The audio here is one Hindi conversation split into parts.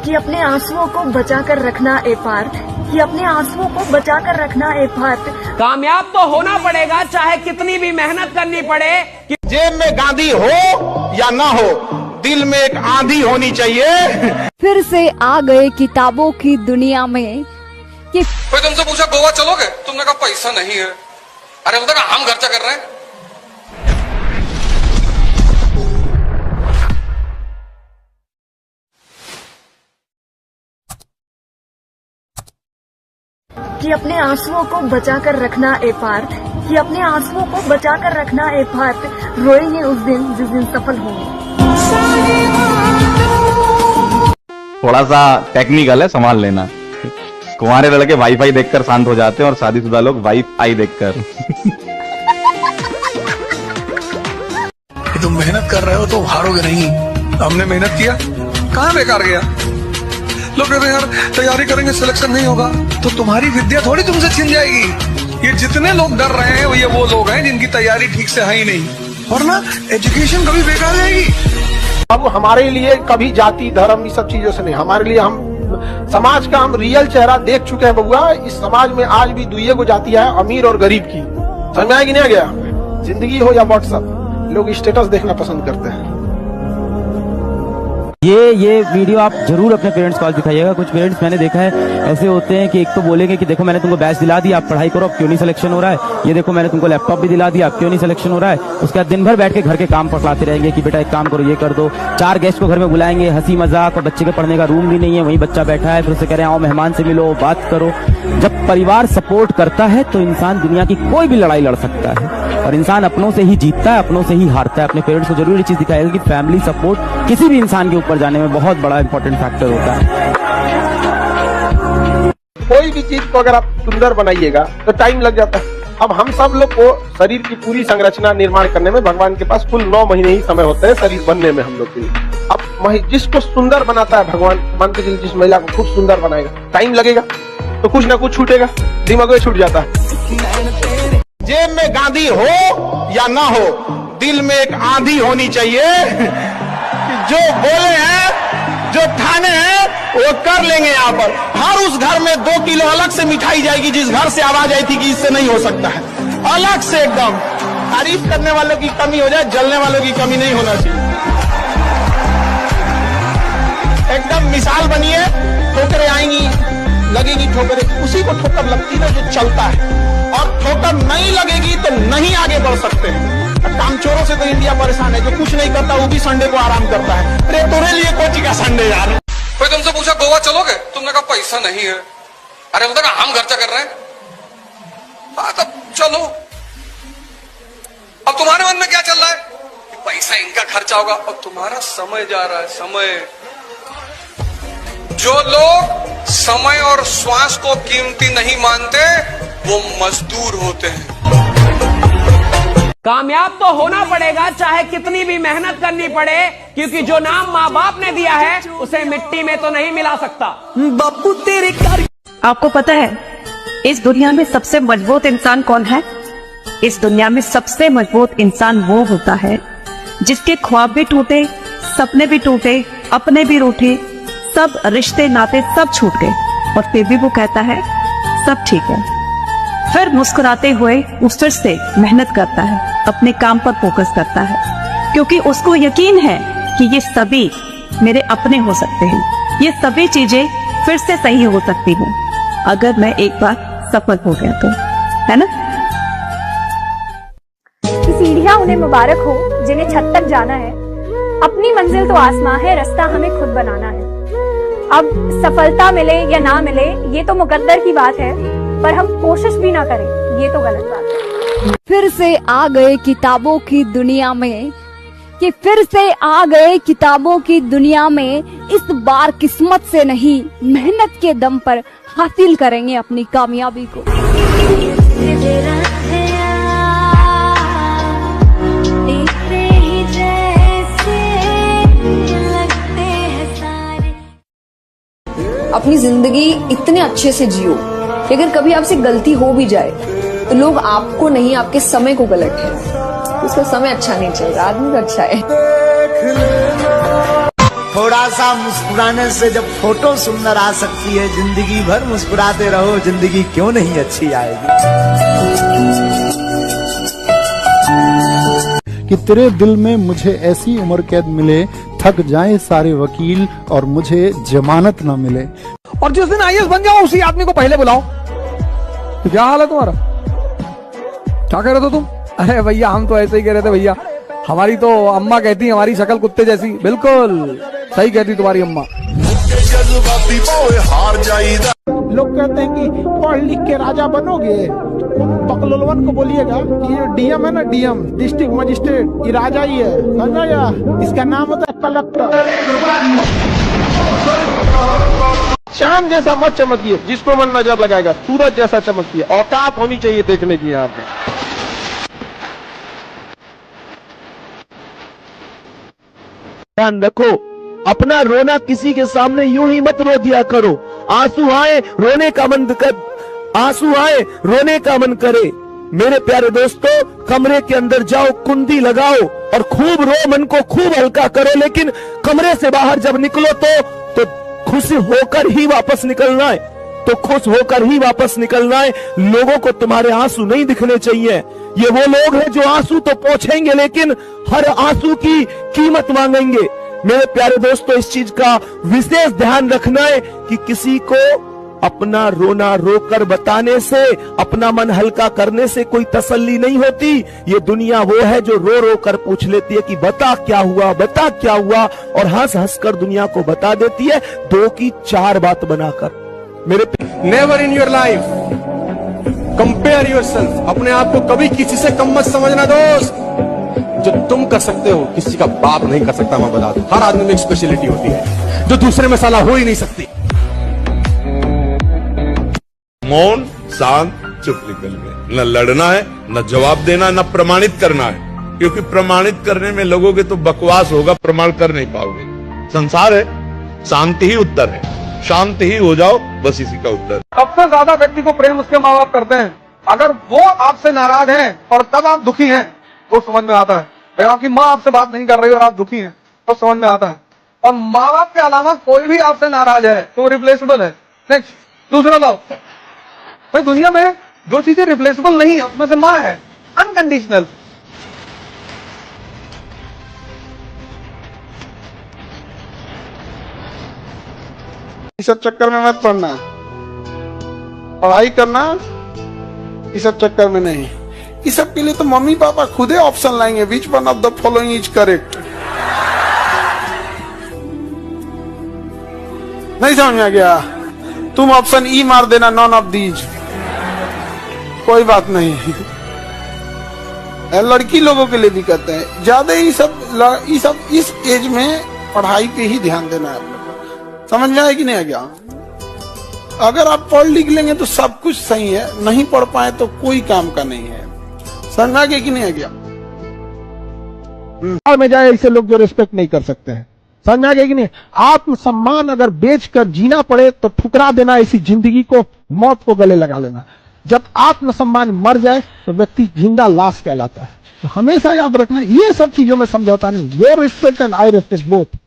कि अपने आंसुओं को बचा कर रखना ए पार्थ, कि अपने आंसुओं को बचा कर रखना ए पार्थ। कामयाब तो होना पड़ेगा, चाहे कितनी भी मेहनत करनी पड़े। कि जेब में गांधी हो या ना हो, दिल में एक आंधी होनी चाहिए। फिर से आ गए किताबों की दुनिया में कि कोई तुमसे पूछा गोवा चलोगे, तुमने कहा पैसा नहीं है। अरे बोलता ना हम खर्चा कर रहे हैं। कि अपने आंसुओं को बचा कर रखना ए पार्थ, कि अपने आंसुओं को बचा कर रखना ए पार्थ। रोएंगे उस दिन जिस दिन सफल होंगे। थोड़ा सा टेक्निकल है, संभाल लेना। कुंवारे लड़के वाईफाई देखकर शांत हो जाते हैं और शादीशुदा लोग वाईफाई देखकर। तुम मेहनत कर रहे हो तो हारोगे नहीं। हमने मेहनत किया, कहाँ बेकार गया। लोग कहते हैं यार तैयारी करेंगे सिलेक्शन नहीं होगा, तो तुम्हारी विद्या थोड़ी तुमसे छिन जाएगी। ये जितने लोग डर रहे हैं ये वो लोग हैं जिनकी तैयारी ठीक से है ही नहीं, वरना एजुकेशन कभी बेकार जाएगी। अब हमारे लिए कभी जाति धर्म इस सब चीजों से नहीं, हमारे लिए हम समाज का हम रियल चेहरा देख चुके हैं बबुआ। इस समाज में आज भी दुइये को जाति है, अमीर और गरीब की। समझ में आया कि नहीं आ गया? जिंदगी हो या व्हाट्सएप, लोग स्टेटस देखना पसंद करते हैं। ये वीडियो आप जरूर अपने पेरेंट्स को दिखाइएगा। कुछ पेरेंट्स मैंने देखा है ऐसे होते हैं कि एक तो बोलेंगे कि देखो मैंने तुमको बैच दिला दिया, आप पढ़ाई करो, अब क्यों नहीं सिलेक्शन हो रहा है। ये देखो मैंने तुमको लैपटॉप भी दिला दिया, अब क्यों नहीं सिलेक्शन हो रहा है। उसके बाद दिन भर बैठ के घर के काम पकड़ाते रहेंगे कि बेटा एक काम करो, ये कर दो। 4 गेस्ट को घर में बुलाएंगे, हंसी मजाक, और बच्चे के पढ़ने का रूम भी नहीं है, वहीं बच्चा बैठा है, फिर उससे कह रहे हैं आओ मेहमान से मिलो, बात करो। जब परिवार सपोर्ट करता है तो इंसान दुनिया की कोई भी लड़ाई लड़ सकता है, और इंसान अपनों से ही जीतता है, अपनों से ही हारता है। अपने पेरेंट्स को जरूर ये चीज दिखाएगा कि फैमिली सपोर्ट किसी भी इंसान के ऊपर जाने में बहुत बड़ा इंपॉर्टेंट फैक्टर होता है। कोई भी चीज को अगर आप सुंदर बनाइएगा तो टाइम लग जाता है। अब हम सब लोग को शरीर की पूरी संरचना निर्माण करने में भगवान के पास कुल 9 महीने ही समय होते हैं शरीर बनने में हम लोग के लिए। अब जिसको सुंदर बनाता है भगवान, मान के चलिए जिस महिला को खूब सुंदर बनाएगा, टाइम लगेगा तो कुछ ना कुछ छूटेगा, दिमाग में छूट जाता है। जेब में गांधी हो या ना हो, दिल में एक आंधी होनी चाहिए। जो बोले हैं, जो ठाने हैं, वो कर लेंगे। यहाँ पर हर उस घर में 2 किलो अलग से मिठाई जाएगी जिस घर से आवाज आई थी कि इससे नहीं हो सकता है। अलग से एकदम तारीफ करने वालों की कमी हो जाए, जलने वालों की कमी नहीं होना चाहिए। एकदम मिसाल बनिए। ठोकरें आएंगी, लगेगी ठोकरें, उसी को ठोकर लगती है जो चलता है, और ठोकर नहीं लगेगी तो नहीं आगे बढ़ सकते हैं। कामचोरों से तो इंडिया परेशान है, जो कुछ नहीं करता वो भी संडे को आराम करता है। अरे तुम्हारे लिए कोची का संडे यार। कोई तुमसे पूछा गोवा चलोगे, तुमने कहा पैसा नहीं है। अरे बोलता ना हम खर्चा कर रहे हैं। हाँ तब चलो। अब तुम्हारे मन में क्या चल रहा है कि पैसा इनका खर्चा होगा, और तुम्हारा समय जा रहा है। समय, जो लोग समय और श्वास को कीमती नहीं मानते वो मजदूर होते हैं। कामयाब तो होना पड़ेगा, चाहे कितनी भी मेहनत करनी पड़े, क्योंकि जो नाम माँ बाप ने दिया है उसे मिट्टी में तो नहीं मिला सकता। बापू तेरे कर। आपको पता है इस दुनिया में सबसे मजबूत इंसान कौन है? इस दुनिया में सबसे मजबूत इंसान वो होता है जिसके ख्वाब भी टूटे, सपने भी टूटे, अपने भी रूठे, सब रिश्ते नाते सब छूट गए, और फिर भी वो कहता है सब ठीक है। फिर मुस्कुराते हुए वो फिर से मेहनत करता है, अपने काम पर फोकस करता है, क्योंकि उसको यकीन है कि ये सभी मेरे अपने हो सकते हैं, ये सभी चीजें फिर से सही हो सकती हैं अगर मैं एक बार सफल हो गया तो, है ना? सीढ़ियां उन्हें मुबारक हो जिन्हें छत तक जाना है। अपनी मंजिल तो आसमां है, रास्ता हमें खुद बनाना है। अब सफलता मिले या ना मिले ये तो मुकद्दर की बात है, पर हम कोशिश भी ना करें ये तो गलत बात है। फिर से आ गए किताबों की दुनिया में कि फिर से आ गए किताबों की दुनिया में। इस बार किस्मत से नहीं, मेहनत के दम पर हासिल करेंगे अपनी कामयाबी को। अपनी जिंदगी इतने अच्छे से जियो कि अगर कभी आपसे गलती हो भी जाए तो लोग आपको नहीं, आपके समय को गलत है। उसका समय अच्छा नहीं चल रहा, आदमी तो अच्छा है। थोड़ा सा मुस्कुराने से जब फोटो सुंदर आ सकती है, जिंदगी भर मुस्कुराते रहो, जिंदगी क्यों नहीं अच्छी आएगी। कि तेरे दिल में मुझे ऐसी उम्र कैद मिले, थक जाए सारे वकील और मुझे जमानत ना मिले। और जिस दिन आईएएस बन जाओ उसी आदमी को पहले बुलाओ। तो क्या हाल है तुम्हारा? क्या कह रहे थे तुम? अरे भैया हम तो ऐसे ही कह रहे थे भैया, हमारी तो अम्मा कहती हमारी शक्ल कुत्ते जैसी। बिल्कुल सही कहती तुम्हारी अम्मा। लोग कहते हैं कि पढ़ लिख के राजा बनोगे, पकलोलवन को बोलिएगा कि ये डीएम है ना, डीएम डिस्ट्रिक्ट मजिस्ट्रेट, ये राजा ही है, समझा गया? इसका नाम होता है कलेक्टर। चांद जैसा मत चमकिए, जिसको मन नजर लगाएगा, सूरज जैसा चमकिए। औकात होनी चाहिए देखने की। यहाँ पे ध्यान रखो, अपना रोना किसी के सामने यूं ही मत रो दिया करो। आंसू आए रोने का मन कर, आंसू आए रोने का मन करे। मेरे प्यारे दोस्तों, कमरे के अंदर जाओ, कुंडी लगाओ और खूब रो, मन को खूब हल्का करो। लेकिन कमरे से बाहर जब निकलो तो खुश होकर ही वापस निकलना है, तो खुश होकर ही वापस निकलना है। लोगों को तुम्हारे आंसू नहीं दिखने चाहिए। ये वो लोग हैं जो आंसू तो पोंछेंगे लेकिन हर आंसू की कीमत मांगेंगे। मेरे प्यारे दोस्तों, इस चीज का विशेष ध्यान रखना है कि किसी को अपना रोना रोकर बताने से, अपना मन हल्का करने से कोई तसल्ली नहीं होती। ये दुनिया वो है जो रो रो कर पूछ लेती है कि बता क्या हुआ, बता क्या हुआ, और हंस हंस कर दुनिया को बता देती है 2 की 4 बात बनाकर। मेरे never in your life compare yourself. अपने आप को कभी किसी से कम मत समझना दोस्त। जो तुम कर सकते हो किसी का बाप नहीं कर सकता। मैं बता दूं, हर आदमी में एक स्पेशलिटी होती है जो दूसरे में साला हो ही नहीं सकती। मौन, शांत, चुप निकल गए। न लड़ना है, न जवाब देना, न प्रमाणित करना है, क्योंकि प्रमाणित करने में लगोगे तो बकवास होगा, प्रमाण कर नहीं पाओगे। संसार है, शांति ही उत्तर है। शांत ही हो जाओ, बस इसी का उत्तर। सबसे ज्यादा व्यक्ति को प्रेम उसके माँ बाप करते हैं। अगर वो आपसे नाराज हैं और तब आप दुखी हैं तो समझ में आता है। अगर आपकी माँ आपसे बात नहीं कर रही और आप दुखी हैं तो समझ में आता है। और माँ बाप के अलावा कोई भी आपसे नाराज है तो रिप्लेसेबल है। नेक्स्ट, दूसरा लाओ भाई, दुनिया में जो चीजें रिप्लेसेबल नहीं है उसमें से माँ है, अनकंडीशनल। इस सब चक्कर में मत पड़ना, पढ़ाई करना इस सब चक्कर में नहीं। इस सब के लिए तो मम्मी पापा खुद ही ऑप्शन लाएंगे, which one of the following is correct. नहीं समझ में गया? तुम ऑप्शन ई मार देना, नॉन ऑफ दीज, कोई बात नहीं। लड़की लोगों के लिए भी कहते हैं ज्यादा ही सब इस एज में पढ़ाई पे ही ध्यान देना है। समझ में आया कि नहीं आ गया? अगर आप पढ़ लिख लेंगे तो सब कुछ सही है, नहीं पढ़ पाए तो कोई काम का नहीं है। समझ में आ गया कि नहीं आ गया? में जाए ऐसे लोग जो रिस्पेक्ट नहीं कर सकते हैं। समझ में आ गया कि नहीं? आत्मसम्मान अगर बेचकर जीना पड़े तो ठुकरा देना, ऐसी जिंदगी को, मौत को गले लगा लेना। जब आत्मसम्मान मर जाए तो व्यक्ति जिंदा लाश कहलाता है। तो हमेशा याद रखना, ये सब चीजों में समझौता नहीं। Your respect and I respect both.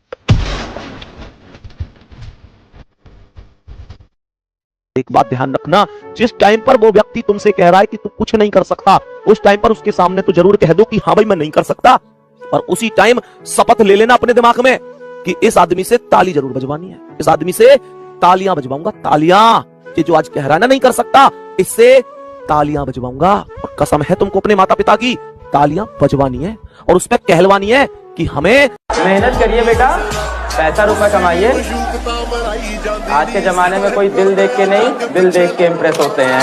एक बात ध्यान रखना, जिस टाइम पर वो व्यक्ति तुमसे कह रहा है कि तू कुछ नहीं कर सकता, उस टाइम पर उसके सामने तो जरूर कह दो कि हाँ भाई मैं नहीं कर सकता, और उसी टाइम शपथ ले लेना अपने दिमाग में कि इस आदमी से ताली जरूर बजवानी है, इस आदमी से तालियां बजवाऊंगा, तालियां। ये जो आज कह रहा है ना नहीं कर सकता, इससे तालियां बजवाऊंगा। और कसम है तुमको अपने माता पिता की, तालियां बजवानी है और उस पर कहलवानी है कि हमें मेहनत करिए बेटा, पैसा रुपया कमाइए। आज के जमाने में कोई दिल देख के नहीं, दिल देख के इम्प्रेस होते हैं।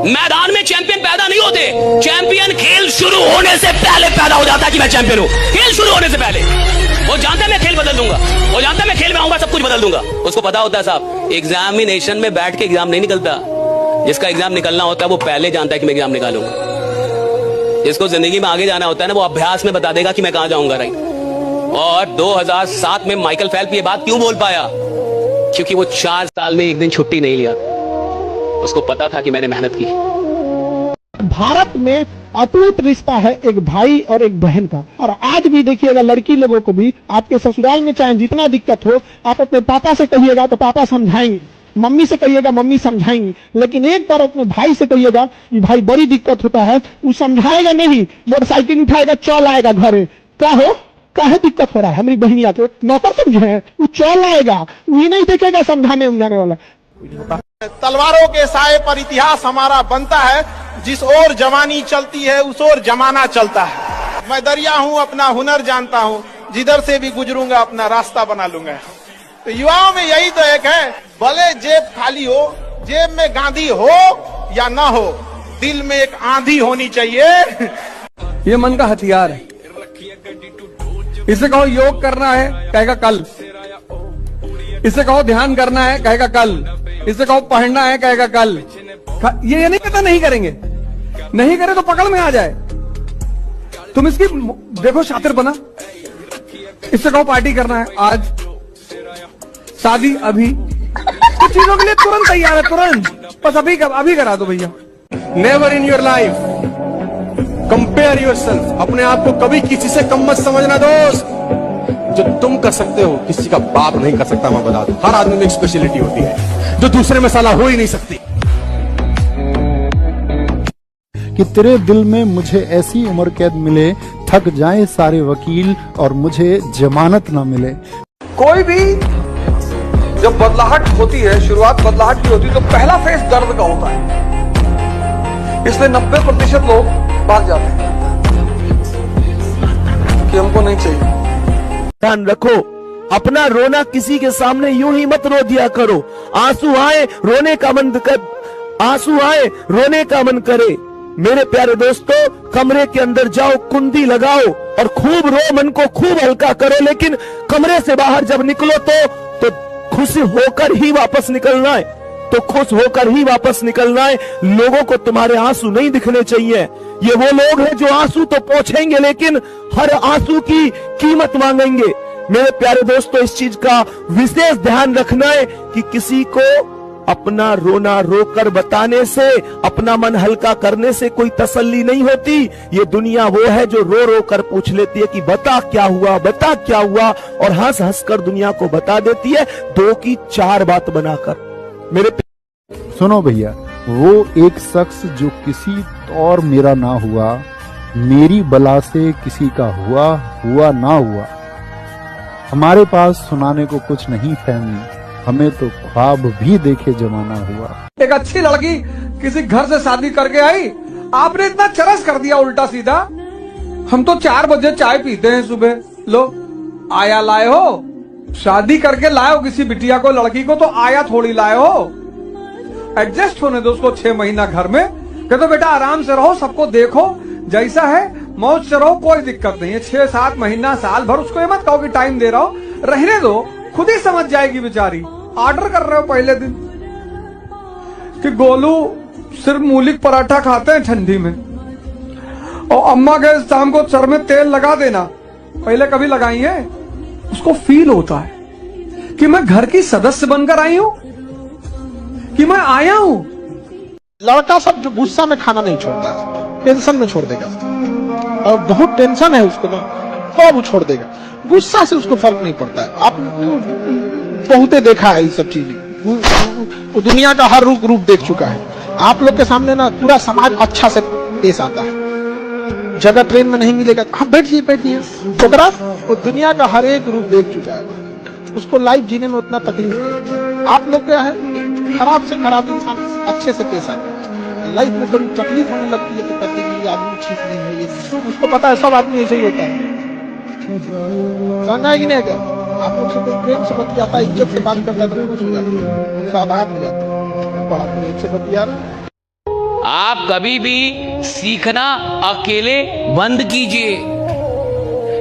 मैदान में चैंपियन पैदा नहीं होते, चैंपियन खेल शुरू होने से पहले पैदा हो जाता है कि मैं चैंपियन हूं। खेल शुरू होने से पहले वो जानता है मैं खेल बदल दूंगा, वो जानता है मैं खेल में आऊंगा सब कुछ बदल दूंगा। उसको पता होता है साहब, एग्जामिनेशन में बैठ के एग्जाम नहीं निकलता। जिसका एग्जाम निकलना होता है वो पहले जानता है कि मैं एग्जाम निकालूंगा। जिसको जिंदगी में आगे जाना होता है ना, वो अभ्यास में बता देगा कि मैं कहां जाऊंगा। राइट। और 2007 में माइकल फेल्प्स ये बात क्यों बोल पाया? क्योंकि वो 4 साल में एक दिन छुट्टी नहीं लिया। उसको पता था कि मैंने मेहनत की। भारत में अटूट रिश्ता है एक भाई और एक बहन का। और आज भी देखिएगा लड़की लोगों को भी आपके ससुराल में चाहे जितना दिक्कत हो, आप अपने पापा से कहिएगा तो पापा समझाएंगे, मम्मी से कहिएगा मम्मी समझाएंगी, लेकिन एक बार अपने भाई से कहिएगा कि भाई बड़ी दिक्कत होता है, वो समझाएगा नहीं, मोटरसाइकिल उठाएगा चल आएगा घरे, क्या हो काहे दिक्कत हो रहा है, हमारी बहनिया को नौकर समझे हैं, वो चल आएगा, वो नहीं देखेगा समझाने उमझाने वाला। तलवारों के साए पर इतिहास हमारा बनता है, जिस ओर जवानी चलती है उस ओर जमाना चलता है। मैं दरिया हूँ, अपना हुनर जानता हूँ, जिधर से भी गुजरूंगा अपना रास्ता बना लूंगा। तो युवाओं में यही तो एक है, भले जेब खाली हो, जेब में गांधी हो या ना हो, दिल में एक आंधी होनी चाहिए। ये मन का हथियार है। इसे कहो योग करना है, कहेगा कल। इसे कहो ध्यान करना है, कहेगा कल। इसे कहो पढ़ना है, कहेगा कल। ये नहीं कहता नहीं करेंगे, नहीं करे तो पकड़ में आ जाए। तुम इसकी देखो शातिर बना। इससे कहो पार्टी करना है, आज शादी अभी, कुछ चीजों के लिए तुरंत तैयार है, तुरंत बस अभी करा दो भैया। Never in your life compare yourself. अपने आप को कभी किसी से कम मत समझना दोस्त। जो तुम कर सकते हो किसी का बाप नहीं कर सकता। मैं बता दूं, हर आदमी में एक स्पेशलिटी होती है जो दूसरे में साला हो ही नहीं सकती। कि तेरे दिल में मुझे ऐसी उम्र कैद मिले, थक जाए सारे वकील और मुझे जमानत ना मिले। कोई भी जब बदलाहट होती है, शुरुआत बदलाहट की होती है, तो पहला फेस दर्द का होता है। इसलिए 90% लोग भाग जाते हैं कि हमको नहीं चाहिए। ध्यान रखो, अपना रोना किसी के सामने यूं ही मत रो दिया करो। आंसू आए रोने का मन आंसू आए रोने का मन करे। मेरे प्यारे दोस्तों, कमरे के अंदर जाओ, कुंडी लगाओ और खूब रो, मन को खूब हल्का करो, लेकिन कमरे से बाहर जब निकलो तो खुश होकर ही वापस निकलना है, तो खुश होकर ही वापस निकलना है। लोगों को तुम्हारे आंसू नहीं दिखने चाहिए। ये वो लोग हैं जो आंसू तो पोंछेंगे लेकिन हर आंसू की कीमत मांगेंगे। मेरे प्यारे दोस्तों, इस चीज का विशेष ध्यान रखना है कि किसी को अपना रोना रोकर बताने से, अपना मन हल्का करने से कोई तसल्ली नहीं होती। ये दुनिया वो है जो रो रो कर पूछ लेती है कि बता क्या हुआ, बता क्या हुआ, और हंस हंस कर दुनिया को बता देती है 2 की 4 बात बनाकर। मेरे सुनो भैया, वो एक शख्स जो किसी और मेरा ना हुआ, मेरी बला से किसी का हुआ ना हुआ। हमारे पास सुनाने को कुछ नहीं फहमी, हमें तो ख्वाब भी देखे जमाना हुआ। एक अच्छी लड़की किसी घर से शादी करके आई, आपने इतना चरस कर दिया उल्टा सीधा। हम तो 4 बजे चाय पीते हैं सुबह। लो आया लाए हो, शादी करके लाए हो किसी बिटिया को, लड़की को, तो आया थोड़ी लाए हो। एडजस्ट होने दो उसको 6 महीना घर में। कहते तो बेटा आराम से रहो, सबको देखो, जैसा है मौज से रहो, कोई दिक्कत नहीं है। 6-7 महीना साल भर उसको ये मत कहो कि टाइम दे रहा हो, रहने दो, खुद ही समझ जाएगी बेचारी। ऑर्डर कर रहे हो पहले दिन कि गोलू सिर्फ मूलिक पराठा खाते हैं ठंडी में, और अम्मा के शाम को सर में तेल लगा देना, पहले कभी लगाई है? उसको फील होता है कि मैं घर की सदस्य बनकर आई हूं, कि मैं आया हूं। लड़का सब जो गुस्सा में खाना नहीं छोड़ता, टेंशन में छोड़ देगा, और बहुत टेंशन है उसको ना, तो वो छोड़ देगा। गुस्सा से उसको फर्क नहीं पड़ता है। आप बहुते देखा है ये सब चीजें, वो दुनिया का हर रूप देख चुका है। आप लोग के सामने ना पूरा समाज अच्छा से पेश आता है। जगह ट्रेन में नहीं मिलेगा, हाँ बैठिए। छोकरा वो दुनिया का हर एक रूप देख चुका है, उसको लाइफ जीने में उतना तकलीफ नहीं। आप लोग क्या है, खराब से खराब इंसान अच्छे से पेश आता है। लाइफ में थोड़ी तकलीफ होने लगती है तो कहते हैं ये आदमी ठीक नहीं है, ये उसको पता है सब आदमी ऐसे ही होता है। समझना है कि नहीं? क्या आप लोग से कोई प्रेम से बतियाता है, इज्जत से बात करता है तो खुश हो जाता है, सावधान हो जाता है। आदमी से बतिया रहा है। आप कभी भी सीखना अकेले बंद कीजिए,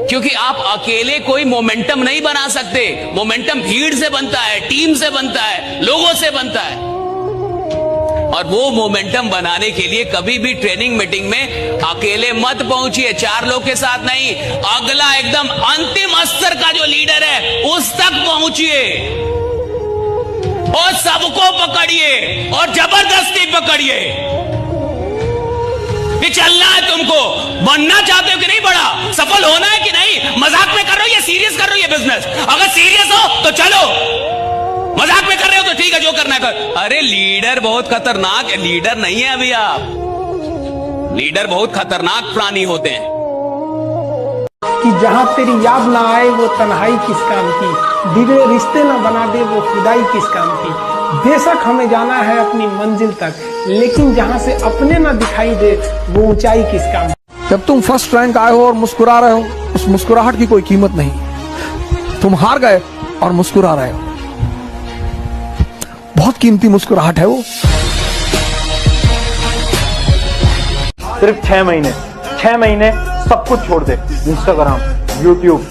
क्योंकि आप अकेले कोई मोमेंटम नहीं बना सकते। मोमेंटम भीड़ से बनता है, टीम से बनता है, लोगों से बनता है। और वो मोमेंटम बनाने के लिए कभी भी ट्रेनिंग मीटिंग में अकेले मत पहुंचिए, 4 लोग के साथ नहीं। अगला एकदम अंतिम स्तर का जो लीडर है उस तक पहुंचिए और सबको पकड़िए और जबरदस्ती पकड़िए। ये चलना है तुमको, बनना चाहते हो कि नहीं बड़ा, सफल होना है कि नहीं, मजाक में कर रहे हो या सीरियस कर रहे हो ये बिजनेस? अगर सीरियस हो तो चलो, मजाक में कर रहे हो तो ठीक है, जो करना है कर। अरे लीडर बहुत खतरनाक है, लीडर नहीं है अभी आप, लीडर बहुत खतरनाक प्राणी होते हैं। कि जहाँ तेरी याद ना आए वो तन्हाई किस काम की, बिगड़े रिश्ते ना बना दे वो खुदाई किस काम की। बेशक हमें जाना है अपनी मंजिल तक, लेकिन जहाँ से अपने ना दिखाई दे वो ऊंचाई किस काम की। जब तुम फर्स्ट रैंक आए हो और मुस्कुरा रहे हो, उस मुस्कुराहट की कोई कीमत नहीं। तुम हार गए और मुस्कुरा रहे हो, बहुत कीमती मुस्कुराहट है वो। सिर्फ 6 महीने सब कुछ छोड़ दे, इंस्टाग्राम, यूट्यूब,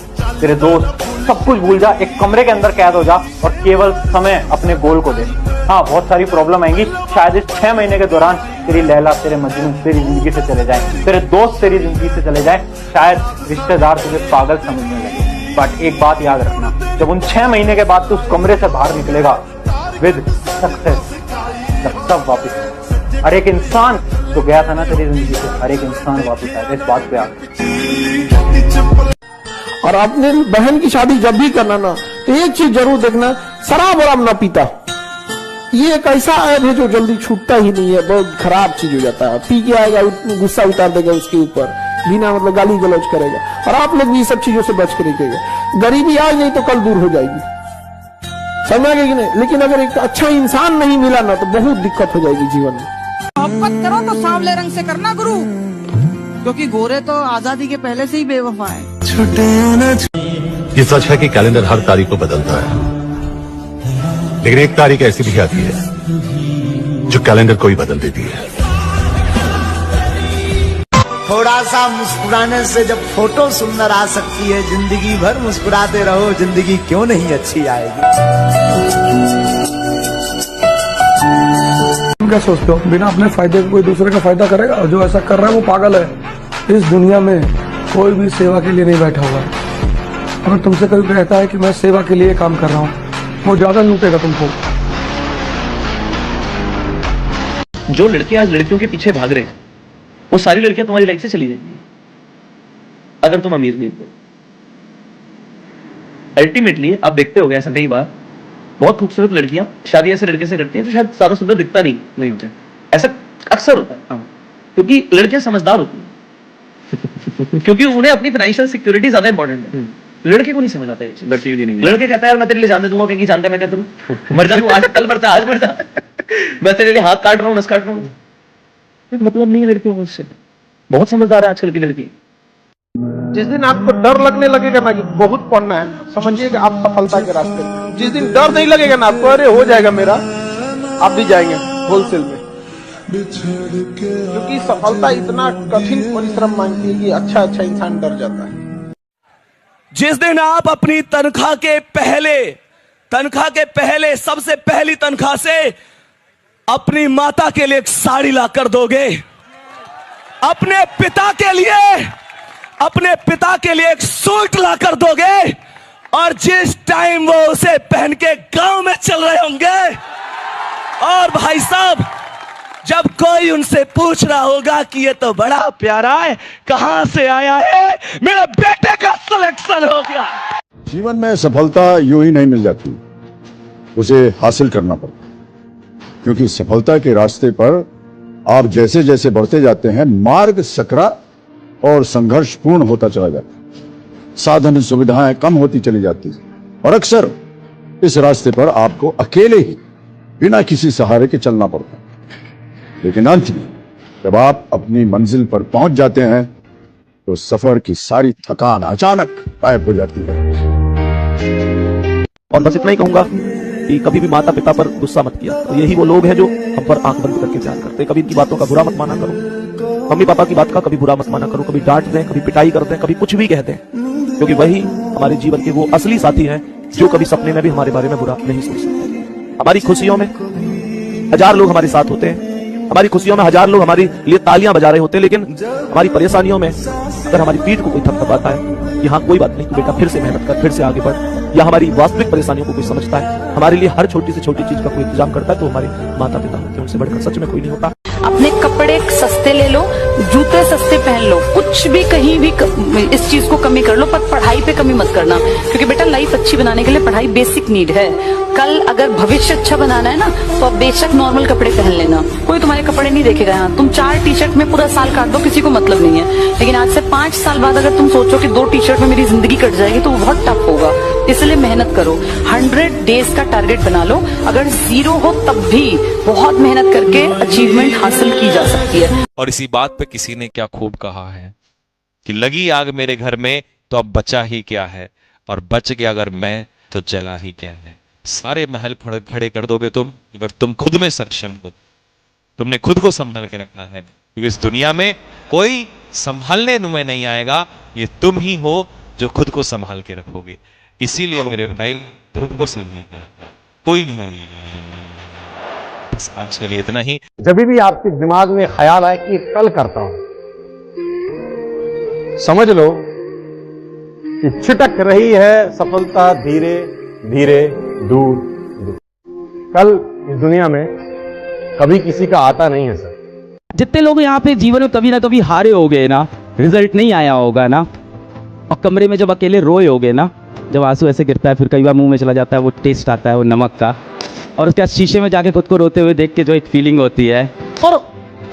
तेरे दोस्त, सब कुछ भूल जा, एक कमरे के अंदर कैद हो जा और केवल समय अपने गोल को दे। हाँ, बहुत सारी प्रॉब्लम आएंगी, शायद इस 6 महीने के दौरान तेरी लैला, तेरे मजनू तेरी जिंदगी से चले जाए, तेरे दोस्त तेरी जिंदगी से चले जाए, शायद रिश्तेदार तुझे पागल समझने लगे। बट एक बात याद रखना, जब उन 6 महीने के बाद तू उस कमरे से बाहर निकलेगा विद सक्सेस, सब वापिस। हर एक इंसान जो गया था ना तेरी जिंदगी से, हर एक इंसान वापिस आएगा, इस बात पे याद। और अपने बहन की शादी जब भी करना ना, तो एक चीज जरूर देखना, शराब वराब ना पीता। ये एक ऐसा ऐप है जो जल्दी छूटता ही नहीं है, बहुत खराब चीज हो जाता है। पी के आएगा, गुस्सा उतार देगा उसके ऊपर, बिना मतलब गाली गलौज करेगा। और आप लोग भी ये सब चीजों से बच कर रहिएगा। गरीबी आज नहीं तो कल दूर हो जाएगी, समझ गए कि नहीं? लेकिन अगर एक अच्छा इंसान नहीं मिला ना तो बहुत दिक्कत हो जाएगी जीवन में। मोहब्बत करो तो सांवले रंग से करना गुरु, क्योंकि गोरे तो आजादी के पहले से ही बेवफा है। ये सच है कि कैलेंडर हर तारीख को बदलता है, लेकिन एक तारीख ऐसी भी आती है जो कैलेंडर को ही बदल देती है। थोड़ा सा मुस्कुराने से जब फोटो सुंदर आ सकती है, जिंदगी भर मुस्कुराते रहो, जिंदगी क्यों नहीं अच्छी आएगी। तुम क्या सोचते हो, बिना अपने फायदे को कोई दूसरे का फायदा करेगा? और जो ऐसा कर रहा है वो पागल है। इस दुनिया में कोई भी सेवा के लिए नहीं बैठा हुआ है। अगर तुमसे कोई कहता है कि मैं सेवा के लिए काम कर रहा हूँ, वो ज्यादा लूटेगा तुमको। जो लड़के आज लड़कियों के पीछे भाग रहे हैं, वो सारी लड़कियां तुम्हारी लाइफ से चली जाएंगी अगर तुम अमीर नहीं हो। अल्टीमेटली आप देखते होगे, ऐसा कई बार बहुत खूबसूरत लड़कियां शादी ऐसे लड़के से करती हैं तो शायद ज्यादा सुंदर दिखता नहीं होता, ऐसा अक्सर होता है, क्योंकि लड़कियां समझदार होती हैं क्योंकि उन्हें अपनी फाइनेंशियल सिक्योरिटी ज्यादा इंपॉर्टेंट है। लड़के को नहीं समझ आता है, लड़के कहता है मैं तेरे लिए जान दे दूंगा, कहीं जानता मैं कहता हूँ मर जा तू, आज कल मरता आज मरता, मैं तेरे लिए हाथ काट रहा हूँ, नस काट रहा हूँ, मतलब नहीं है लड़कियों को उससे। बहुत समझदार है आजकल की लड़की। जिस दिन आपको डर लगने लगेगा ना कि बहुत पढ़ना है, समझिएगा आप सफलता के रास्ते में। जिस दिन डर नहीं लगेगा ना आपको, अरे हो जाएगा मेरा, आप भी जाएंगे होलसेल में। क्योंकि सफलता इतना कठिन परिश्रम मांगती है कि अच्छा इंसान डर जाता है। जिस दिन आप अपनी तनख्वाह के पहले सबसे पहली तनख्वाह से अपनी माता के लिए एक साड़ी ला कर दोगे, अपने पिता के लिए एक सूट ला कर दोगे, और जिस टाइम वो उसे पहन के गांव में चल रहे होंगे, और भाई साहब जब कोई उनसे पूछ रहा होगा कि ये तो बड़ा प्यारा है, कहां से आया है, मेरे बेटे का सिलेक्शन हो गया। जीवन में सफलता यूं ही नहीं मिल जाती, उसे हासिल करना पड़ता है। क्योंकि सफलता के रास्ते पर आप जैसे जैसे बढ़ते जाते हैं, मार्ग सकरा और संघर्षपूर्ण होता चला जाता है, साधन सुविधाएं कम होती चली जाती है, और अक्सर इस रास्ते पर आपको अकेले ही बिना किसी सहारे के चलना पड़ता है। लेकिन अंत में जब आप अपनी मंजिल पर पहुंच जाते हैं तो सफर की सारी थकान अचानक गायब हो जाती है। और बस इतना ही कहूंगा कि कभी भी माता पिता पर गुस्सा मत किया, तो यही वो लोग हैं जो हम पर आंख बंद करके प्यार करते हैं। कभी इनकी बातों का बुरा मत माना करो, मम्मी पापा की बात का कभी बुरा मत माना करो, कभी डांट दें, कभी पिटाई कर दें, कभी कुछ भी कहते हैं, क्योंकि वही हमारे जीवन के वो असली साथी हैं जो कभी सपने में भी हमारे बारे में बुरा नहीं सोच सकते। हमारी खुशियों में 1000 लोग हमारे साथ होते हैं, हमारी खुशियों में 1000 लोग हमारे लिए तालियां बजा रहे होते हैं, लेकिन हमारी परेशानियों में अगर हमारी पीठ को कोई थपथपाता है कि हाँ कोई बात नहीं, तू बेटा फिर से मेहनत कर, फिर से आगे बढ़, या हमारी वास्तविक परेशानियों को कोई समझता है, हमारे लिए हर छोटी से छोटी चीज का कोई इंतजाम करता है, तो हमारे माता पिता होते हैं, उनसे बढ़कर सच में कोई नहीं होता। अपने कपड़े सस्ते ले लो, जूते सस्ते पहन लो, कुछ भी कहीं भी इस चीज को कमी कर लो, पर पढ़ाई पे कमी मत करना, क्योंकि बेटा लाइफ अच्छी बनाने के लिए पढ़ाई बेसिक नीड है। कल अगर भविष्य अच्छा बनाना है ना, तो आप बेशक नॉर्मल कपड़े पहन लेना, कोई तुम्हारे कपड़े नहीं देखेगा। यहाँ तुम 4 टी-शर्ट में पूरा साल काट दो, किसी को मतलब नहीं है। लेकिन आज से 5 साल बाद अगर तुम सोचो कि 2 टी-शर्ट में मेरी जिंदगी कट जाएगी, तो वो बहुत टफ होगा। इसलिए मेहनत करो, 100 डेज का टारगेट बना लो। अगर 0 हो तब भी बहुत मेहनत करके अचीवमेंट हासिल की जा सकती है। और इसी बात पे किसी ने क्या खूब कहा है कि लगी आग मेरे घर में तो अब बचा ही क्या है, और बच गया अगर मैं तो जला ही क्या है। सारे महल खड़े कर दोगे तुम, अगर तुम खुद में सक्षम हो, तुमने खुद को संभाल के रखना है, क्योंकि इस दुनिया में कोई संभालने तुम्हें नहीं आएगा, ये तुम ही हो जो खुद को संभाल के रखोगे। इसीलिए मेरे भाई तुमको संभालना, कोई नहीं। आज के लिए इतना ही। जब भी आपके दिमाग में ख्याल आए कि कल करता हूं, समझ लो कि छिटक रही है सफलता धीरे धीरे दूर दूर। कल इस दुनिया में कभी किसी का आता नहीं है सर। जितने लोग यहाँ पे जीवन में कभी ना कभी हारे हो गए ना, रिजल्ट नहीं आया होगा ना, और कमरे में जब अकेले रोए होगे ना, जब आंसू ऐसे गिरता है, फिर कई बार मुंह में चला जाता है वो टेस्ट आता है वो नमक का, और उसके बाद शीशे में जाके खुद को रोते हुए देख के जो एक फीलिंग होती है। और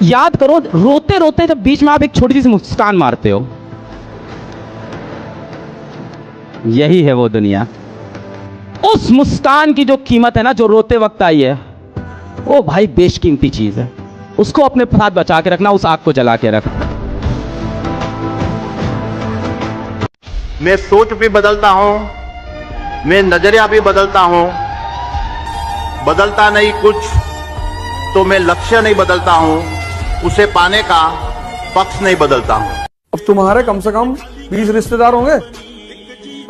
याद करो, रोते रोते जब बीच में आप एक छोटी सी मुस्कान मारते हो, यही है वो दुनिया। उस मुस्कान की जो कीमत है ना, जो रोते वक्त आई है, वो भाई बेशकीमती चीज है। उसको अपने साथ बचा के रखना, उस आग को जला के रख। मैं सोच भी बदलता हूं, मैं नजरिया भी बदलता हूं, बदलता नहीं कुछ तो मैं लक्ष्य नहीं बदलता हूं, उसे पाने का पक्ष नहीं बदलता हूं। अब तुम्हारे कम से कम 20 रिश्तेदार होंगे।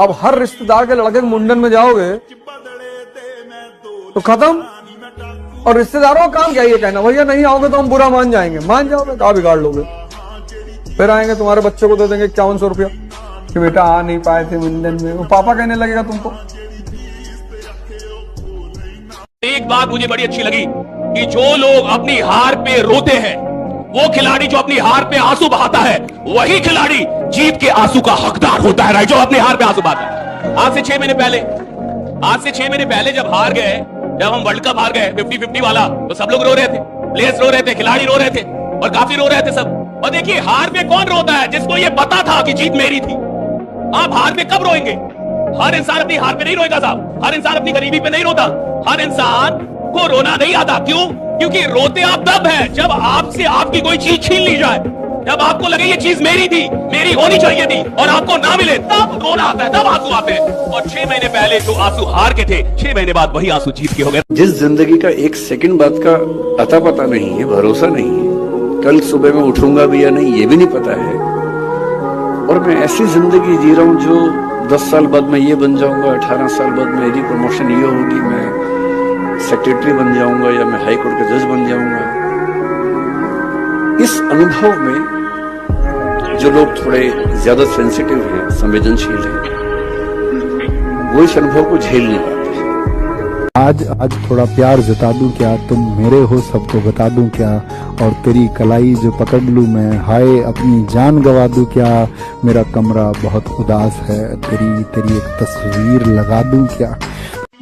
अब हर रिश्तेदार के लड़के के मुंडन में जाओगे तो खत्म। और रिश्तेदारों का काम क्या ये कहना, भैया नहीं आओगे तो हम बुरा मान जाएंगे। मान जाओगे, कहाँ बिगाड़ लोगे। फिर आएंगे तुम्हारे बच्चे को दे देंगे 5100 रुपया कि बेटा आ नहीं पाए थे मुंडन में, वो पापा कहने लगेगा तुमको। एक बात मुझे बड़ी अच्छी लगी कि जो लोग अपनी हार पे रोते हैं, वो खिलाड़ी जो अपनी हार पे आंसू बहाता है, वही खिलाड़ी जीत के आंसू का हकदार होता है, जो अपनी हार पे आंसू बहाता है। आज से 6 महीने पहले जब हार गए, जब हम वर्ल्ड कप हार गए 50-50 वाला, तो सब लोग रो रहे थे, प्लेयर्स रो रहे थे, खिलाड़ी रो रहे थे, और काफी रो रहे थे सब। और देखिए हार पे कौन रोता है, जिसको ये पता था कि जीत मेरी थी। आप हार पे कब रोएंगे? हर इंसान अपनी हार पे नहीं रोएगा साहब, हर इंसान अपनी गरीबी पे नहीं रोता, हर इंसान को रोना नहीं आता। क्यों? क्योंकि रोते आप तब हैं जब आपसे आपकी कोई चीज छीन ली जाए, जब आपको लगे ये चीज मेरी थी, मेरी होनी चाहिए थी, और आपको ना मिले, तब रोना आता है, तब आंसू आते हैं। और 6 महीने पहले जो आंसू हार के थे, 6 महीने बाद वही आंसू जीत के हो गए। जिस जिंदगी का एक सेकंड बाद का अता पता नहीं है, भरोसा नहीं है, कल सुबह में उठूंगा भी या नहीं ये भी नहीं पता है, और मैं ऐसी जिंदगी जी रहा हूँ जो 10 साल बाद मैं ये बन जाऊंगा, 18 साल बाद मेरी प्रमोशन ये होगी, मैं सेक्रेटरी बन जाऊंगा या मैं हाई कोर्ट का जज बन जाऊंगा। इस अनुभव में जो लोग थोड़े ज्यादा सेंसिटिव हैं, संवेदनशील हैं, वो इस अनुभव को झेल नहीं पाते। आज थोड़ा प्यार जता दूं क्या, तुम मेरे हो सबको बता दूं क्या, और तेरी कलाई जो पकड़ लूं मैं, हाय अपनी जान गवा दूं क्या, मेरा कमरा बहुत उदास है, तेरी एक तस्वीर लगा दूं क्या।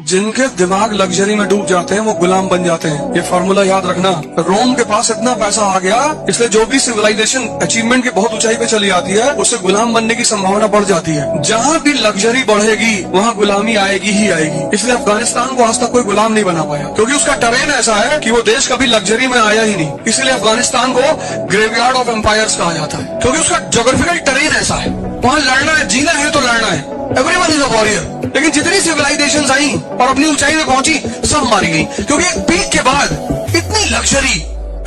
जिनके दिमाग लग्जरी में डूब जाते हैं वो गुलाम बन जाते हैं। ये फॉर्मूला याद रखना। रोम के पास इतना पैसा आ गया, इसलिए जो भी सिविलाइजेशन अचीवमेंट की बहुत ऊंचाई पे चली जाती है, उससे गुलाम बनने की संभावना बढ़ जाती है। जहाँ भी लग्जरी बढ़ेगी वहाँ गुलामी आएगी ही आएगी। इसलिए अफगानिस्तान को आज तक कोई गुलाम नहीं बना पाया, क्योंकि उसका टरेन ऐसा है कि वो देश कभी लग्जरी में आया ही नहीं। इसलिए अफगानिस्तान को ग्रेवयार्ड ऑफ एम्पायर्स कहा जाता है, क्योंकि उसका जोग्राफिकल टरेन ऐसा है। वहाँ लड़ना है, जीना है तो लड़ना है, एवरीवन इज अ वॉरियर। लेकिन जितनी सिविलाइजेशंस आई और अपनी ऊंचाई में पहुंची, सब मारी गई, क्योंकि एक पीक के बाद इतनी luxury,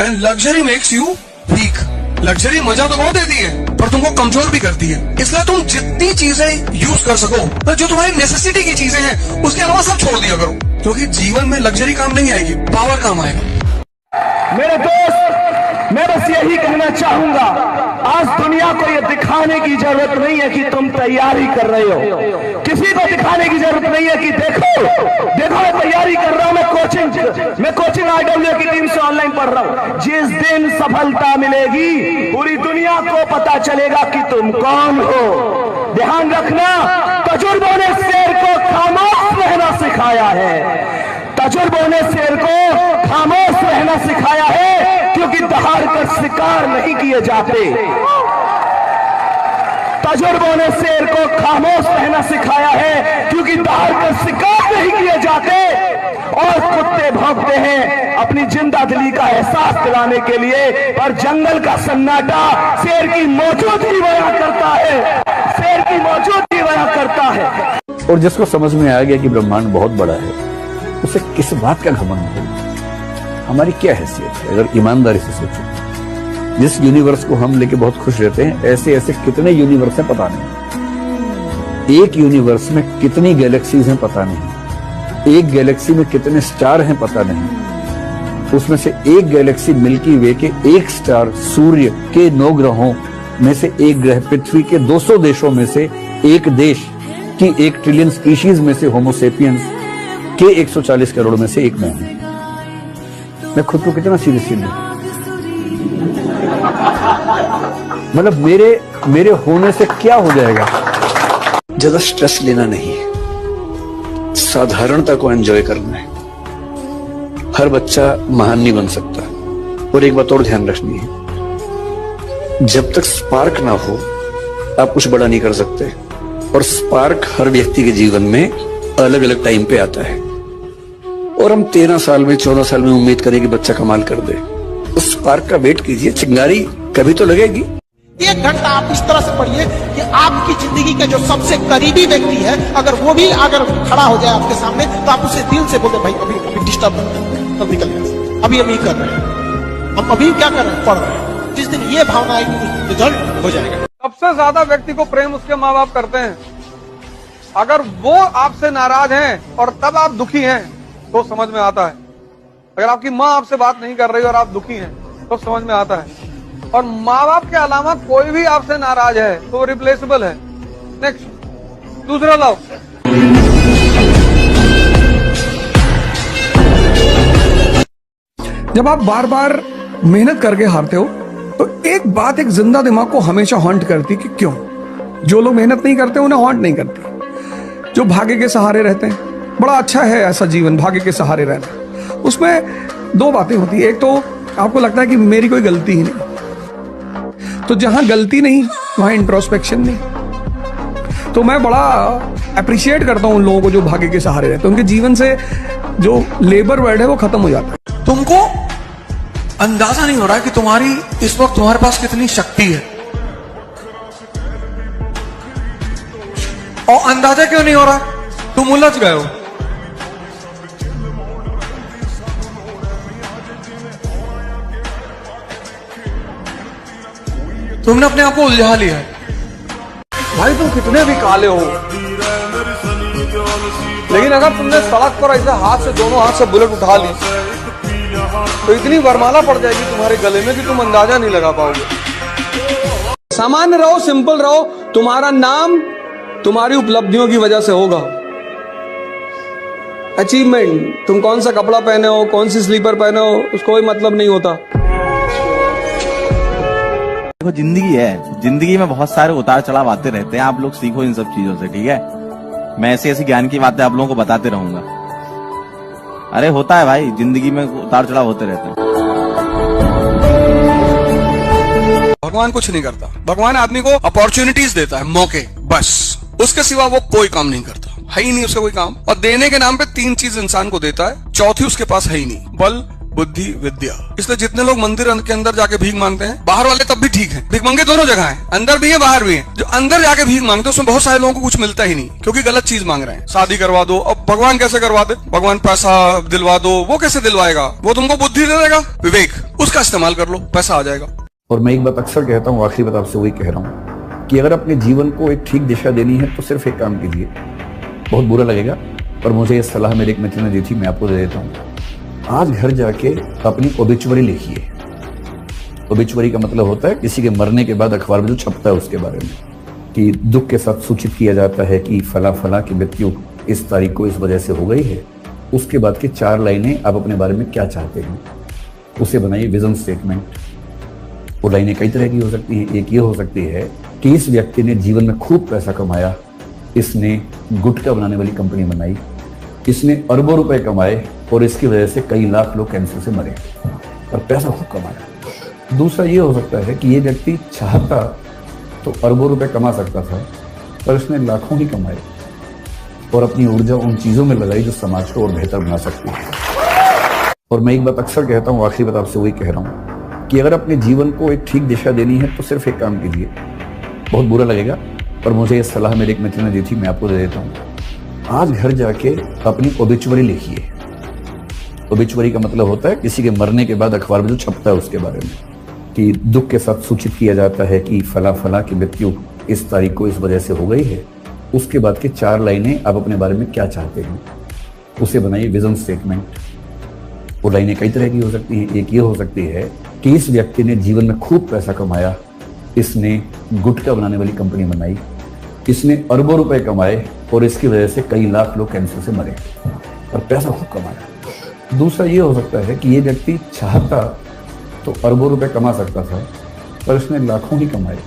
and luxury makes you weak. Luxury मजा तो बहुत देती है पर तुमको कमजोर भी करती है। इसलिए तुम जितनी चीजें यूज कर सको, जो तुम्हारी नेसेसिटी की चीजें हैं, उसके अलावा सब छोड़ दिया करो, क्योंकि जीवन में लग्जरी काम नहीं आएगी, पावर काम आएगा। मेरे दोस्त, मैं बस यही कहना चाहूंगा, आज दुनिया को ये दिखाने की जरूरत नहीं है कि तुम तैयारी कर रहे हो। किसी को दिखाने की जरूरत नहीं है कि देखो मैं तैयारी कर रहा हूं, मैं कोचिंग IW की टीम से ऑनलाइन पढ़ रहा हूं। जिस दिन सब सफलता मिलेगी, पूरी दुनिया को पता चलेगा कि तुम कौन हो। ध्यान रखना, तजुर्बों ने शेर को खामोश रहना सिखाया है। तजुर्बों ने शेर को खामोश रहना सिखाया है, क्योंकि दहाड़ कर शिकार नहीं किए जाते। तजुर्बों ने शेर को खामोश रहना सिखाया है, क्योंकि दहाड़ कर शिकार नहीं किए जाते। और कुत्ते भौंकते हैं अपनी जिंदा दिली का एहसास दिलाने के लिए, पर जंगल का सन्नाटा शेर की मौजूदगी बयां करता है। शेर की मौजूदगी बयां करता है। और जिसको समझ में आ गया कि ब्रह्मांड बहुत बड़ा है, उसे किस बात का घमंड है? हमारी क्या हैसियत है? अगर ईमानदारी से सोचो, जिस यूनिवर्स को हम लेके बहुत खुश रहते हैं, ऐसे ऐसे कितने यूनिवर्स हैं पता नहीं। एक यूनिवर्स में कितनी गैलेक्सीज हैं पता नहीं। एक गैलेक्सी में कितने स्टार हैं पता नहीं। उसमें से एक गैलेक्सी मिल्की वे के एक स्टार सूर्य के 9 ग्रहों में से एक ग्रह पृथ्वी के 200 देशों में से एक देश की 1 ट्रिलियन स्पीशीज में से होमोसेपियंस के 140 करोड़ में से एक मैं हूं। मैं खुद को कितना सीरियसली लूं? मतलब मेरे होने से क्या हो जाएगा? ज्यादा स्ट्रेस लेना नहीं है, साधारणता को एंजॉय करना है। हर बच्चा महान नहीं बन सकता। और एक बात और ध्यान रखनी है, जब तक स्पार्क ना हो आप कुछ बड़ा नहीं कर सकते। और स्पार्क हर व्यक्ति के जीवन में अलग अलग टाइम पे आता है। और हम 13 साल में 14 साल में उम्मीद करें कि बच्चा कमाल कर दे। उस स्पार्क का वेट कीजिए, चिंगारी कभी तो लगेगी। 1 घंटा आप इस तरह से पढ़िए कि आपकी जिंदगी का जो सबसे करीबी व्यक्ति है, अगर वो भी अगर खड़ा हो जाए आपके सामने, तो आप उसे दिल से बोले, भाई अभी डिस्टर्ब तब निकल गया, अभी कर रहे हैं, हम अभी क्या कर रहे हैं, पढ़ रहे हैं। जिस दिन ये भावना आएगी, रिजल्ट हो जाएगा। सबसे ज्यादा व्यक्ति को प्रेम उसके माँ बाप करते हैं। अगर वो आपसे नाराज हैं और तब आप दुखी हैं तो समझ में आता है। अगर आपकी माँ आपसे बात नहीं कर रही और आप दुखी हैं तो समझ में आता है। और माँ बाप के अलावा कोई भी आपसे नाराज है तो रिप्लेसेबल है। नेक्स्ट, दूसरा लाओ। जब आप बार बार मेहनत करके हारते हो तो एक बात एक जिंदा दिमाग को हमेशा हॉन्ट करती कि क्यों। जो लोग मेहनत नहीं करते उन्हें हॉन्ट नहीं करती। जो भाग्य के सहारे रहते हैं, बड़ा अच्छा है ऐसा जीवन, भाग्य के सहारे रहना। उसमें 2 बातें होती है। एक तो आपको लगता है कि मेरी कोई गलती ही नहीं, तो जहां गलती नहीं वहां इंट्रोस्पेक्शन नहीं। तो मैं बड़ा अप्रिशिएट करता हूं उन लोगों को जो भाग्य के सहारे रहते हैं। उनके जीवन से जो लेबर वर्ड है वो खत्म हो जाता है। तुमको अंदाजा नहीं हो रहा है कि तुम्हारी इस वक्त तुम्हारे पास कितनी शक्ति है। और अंदाजा क्यों नहीं हो रहा? तुम उलझ गए हो। तुमने अपने आप को उलझा लिया है। भाई तुम कितने भी काले हो, लेकिन अगर तुमने सड़क पर ऐसे हाथ से, दोनों हाथ से बुलेट उठा ली तो इतनी वरमाला पड़ जाएगी तुम्हारे गले में कि तुम अंदाजा नहीं लगा पाओगे। सामान्य रहो, सिंपल रहो। तुम्हारा नाम तुम्हारी उपलब्धियों की वजह से होगा। अचीवमेंट, तुम कौन सा कपड़ा पहने हो, कौन सी स्लीपर पहने हो, उसको कोई मतलब नहीं होता। देखो, जिंदगी है, जिंदगी में बहुत सारे उतार चढ़ाव आते रहते हैं। आप लोग सीखो इन सब चीजों से, ठीक है? मैं ऐसी ऐसी ज्ञान की बातें आप लोगों को बताते रहूंगा। अरे होता है भाई, जिंदगी में उतार चढ़ाव होते रहते हैं। भगवान कुछ नहीं करता। भगवान आदमी को अपॉर्चुनिटीज देता है, मौके, बस। उसके सिवा वो कोई काम नहीं करता, है ही नहीं उसका कोई काम। और देने के नाम पे 3 चीज इंसान को देता है, चौथी उसके पास है ही नहीं, बल, बुद्धि, विद्या। इसलिए जितने लोग मंदिर के अंदर जाके भीख मांगते हैं, बाहर वाले तब भी ठीक है, भीख मांगे दोनों जगह है, अंदर भी है बाहर भी है। जो अंदर जाके भीख मांगते हैं उसमें बहुत सारे लोगों को कुछ मिलता ही नहीं, क्योंकि गलत चीज मांग रहे हैं। शादी करवा दो, अब भगवान कैसे करवा दे? भगवान पैसा दिलवा दो, वो कैसे दिलवाएगा? वो तुमको बुद्धि दे देगा, विवेक, उसका इस्तेमाल कर लो, पैसा आ जाएगा। और मैं एक बात अक्सर कहता हूँ, आखिरी बात आपसे वही कह रहा हूँ कि अगर अपने जीवन को एक ठीक दिशा देनी है तो सिर्फ एक काम कीजिए। बहुत बुरा लगेगा, पर मुझे ये सलाह मेरे एक मित्र ने दी थी, मैं आपको दे देता हूँ। आज घर जाके अपनी ओबिचुअरी लिखिए। ओबिचुअरी का मतलब होता है किसी के मरने के बाद अखबार में जो छपता है उसके बारे में, कि दुख के साथ सूचित किया जाता है कि फला फला की मृत्यु इस तारीख को इस वजह से हो गई है। उसके बाद की 4 लाइनें आप अपने बारे में क्या चाहते हैं, उसे बनाइए विजन स्टेटमेंट। वो लाइनें कई तरह की हो सकती हैं। एक ये हो सकती है कि इस व्यक्ति ने जीवन में खूब पैसा कमाया, इसने गुटखा बनाने वाली कंपनी बनाई, इसने अरबों रुपए कमाए और इसकी वजह से कई लाख लोग कैंसर से मरे और पैसा खूब कमाया। दूसरा ये हो सकता है कि ये व्यक्ति चाहता तो अरबों रुपए कमा सकता था, पर उसने लाखों ही कमाए और अपनी ऊर्जा उन चीजों में लगाई जो समाज को और बेहतर बना सकती है। और मैं एक बात अक्सर कहता हूँ, आखिरी बात आपसे वही कह रहा हूँ कि अगर अपने जीवन को एक ठीक दिशा देनी है तो सिर्फ एक काम कीजिए। बहुत बुरा लगेगा, पर मुझे ये सलाह मेरे एक मित्र ने दी थी, मैं आपको दे देता हूँ। आज घर जाके अपनी ओबिचुअरी लिखिए। ओबिचुअरी का मतलब होता है किसी के मरने के बाद अखबार में जो छपता है उसके बारे में, कि दुख के साथ सूचित किया जाता है कि फला फला की मृत्यु इस तारीख को इस वजह से हो गई है। उसके बाद के 4 लाइनें आप अपने बारे में क्या चाहते हैं उसे बनाइए विजन स्टेटमेंट। वो लाइनें कई तरह की हो सकती हैं। एक ये हो सकती है कि इस व्यक्ति ने जीवन में खूब पैसा कमाया, इसने गुटखा बनाने वाली कंपनी बनाई, इसने अरबों रुपए कमाए और इसकी वजह से कई लाख लोग कैंसर से मरे और पैसा खूब कमाया। दूसरा ये हो सकता है कि ये व्यक्ति चाहता तो अरबों रुपए कमा सकता था, पर उसने लाखों ही कमाए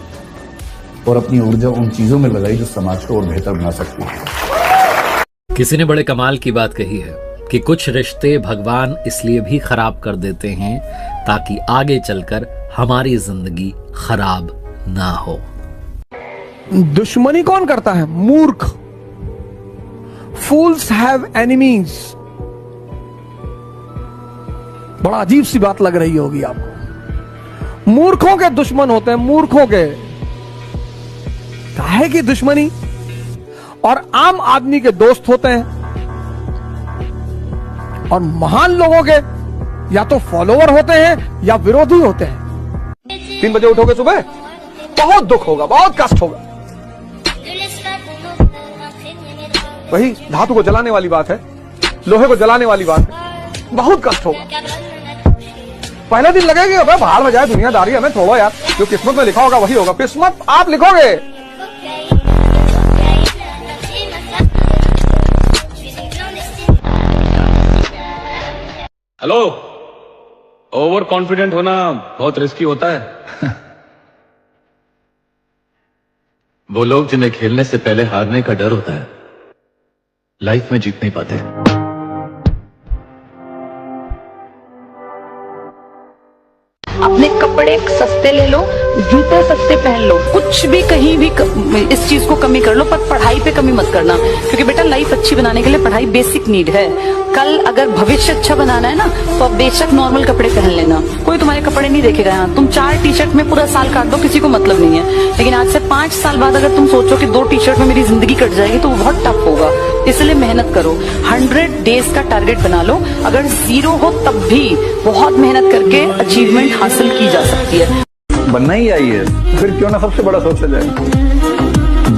और अपनी ऊर्जा उन चीजों में लगाई जो समाज को और बेहतर बना सकती है। किसी ने बड़े कमाल की बात कही है कि कुछ रिश्ते भगवान इसलिए भी खराब कर देते हैं ताकि आगे चलकर हमारी जिंदगी खराब ना हो। दुश्मनी कौन करता है? मूर्ख। फूल्स हैव एनिमीज। बड़ा अजीब सी बात लग रही होगी आपको। मूर्खों के दुश्मन होते हैं, मूर्खों के। काहे की दुश्मनी? और आम आदमी के दोस्त होते हैं, और महान लोगों के या तो फॉलोवर होते हैं या विरोधी होते हैं। 3 बजे उठोगे सुबह, बहुत दुख होगा, बहुत कष्ट होगा। वही धातु को जलाने वाली बात है, लोहे को जलाने वाली बात है, बहुत कष्ट होगा। पहले दिन लगेगा भाई बाहर में जाए दुनियादारी, हमें छोड़ो यार, जो किस्मत में लिखा होगा वही होगा। किस्मत आप लिखोगे। हेलो, ओवर कॉन्फिडेंट होना बहुत रिस्की होता है। वो लोग जिन्हें खेलने से पहले हारने का डर होता है, लाइफ में जीत नहीं पाते। अपने कपड़े सस्ते ले लो, जूते सस्ते पहन लो, कुछ भी कहीं भी इस चीज को कमी कर लो, पर पढ़ाई पे कमी मत करना, क्योंकि बेटा लाइफ अच्छी बनाने के लिए पढ़ाई बेसिक नीड है। कल अगर भविष्य अच्छा बनाना है ना, तो अब बेशक नॉर्मल कपड़े पहन लेना, कोई तुम्हारे कपड़े नहीं देखेगा। यहाँ तुम 4 टी-शर्ट में पूरा साल काट दो, किसी को मतलब नहीं है। लेकिन आज से 5 साल बाद अगर तुम सोचो कि 2 टी-शर्ट में मेरी जिंदगी कट जाएगी, तो वो बहुत टफ होगा। इसलिए मेहनत करो, 100 डेज का टारगेट बना लो। अगर 0 हो तब भी बहुत मेहनत करके अचीवमेंट हासिल की जा सकती है। बनना ही आईएएस, फिर क्यों ना सबसे बड़ा सोचा जाए।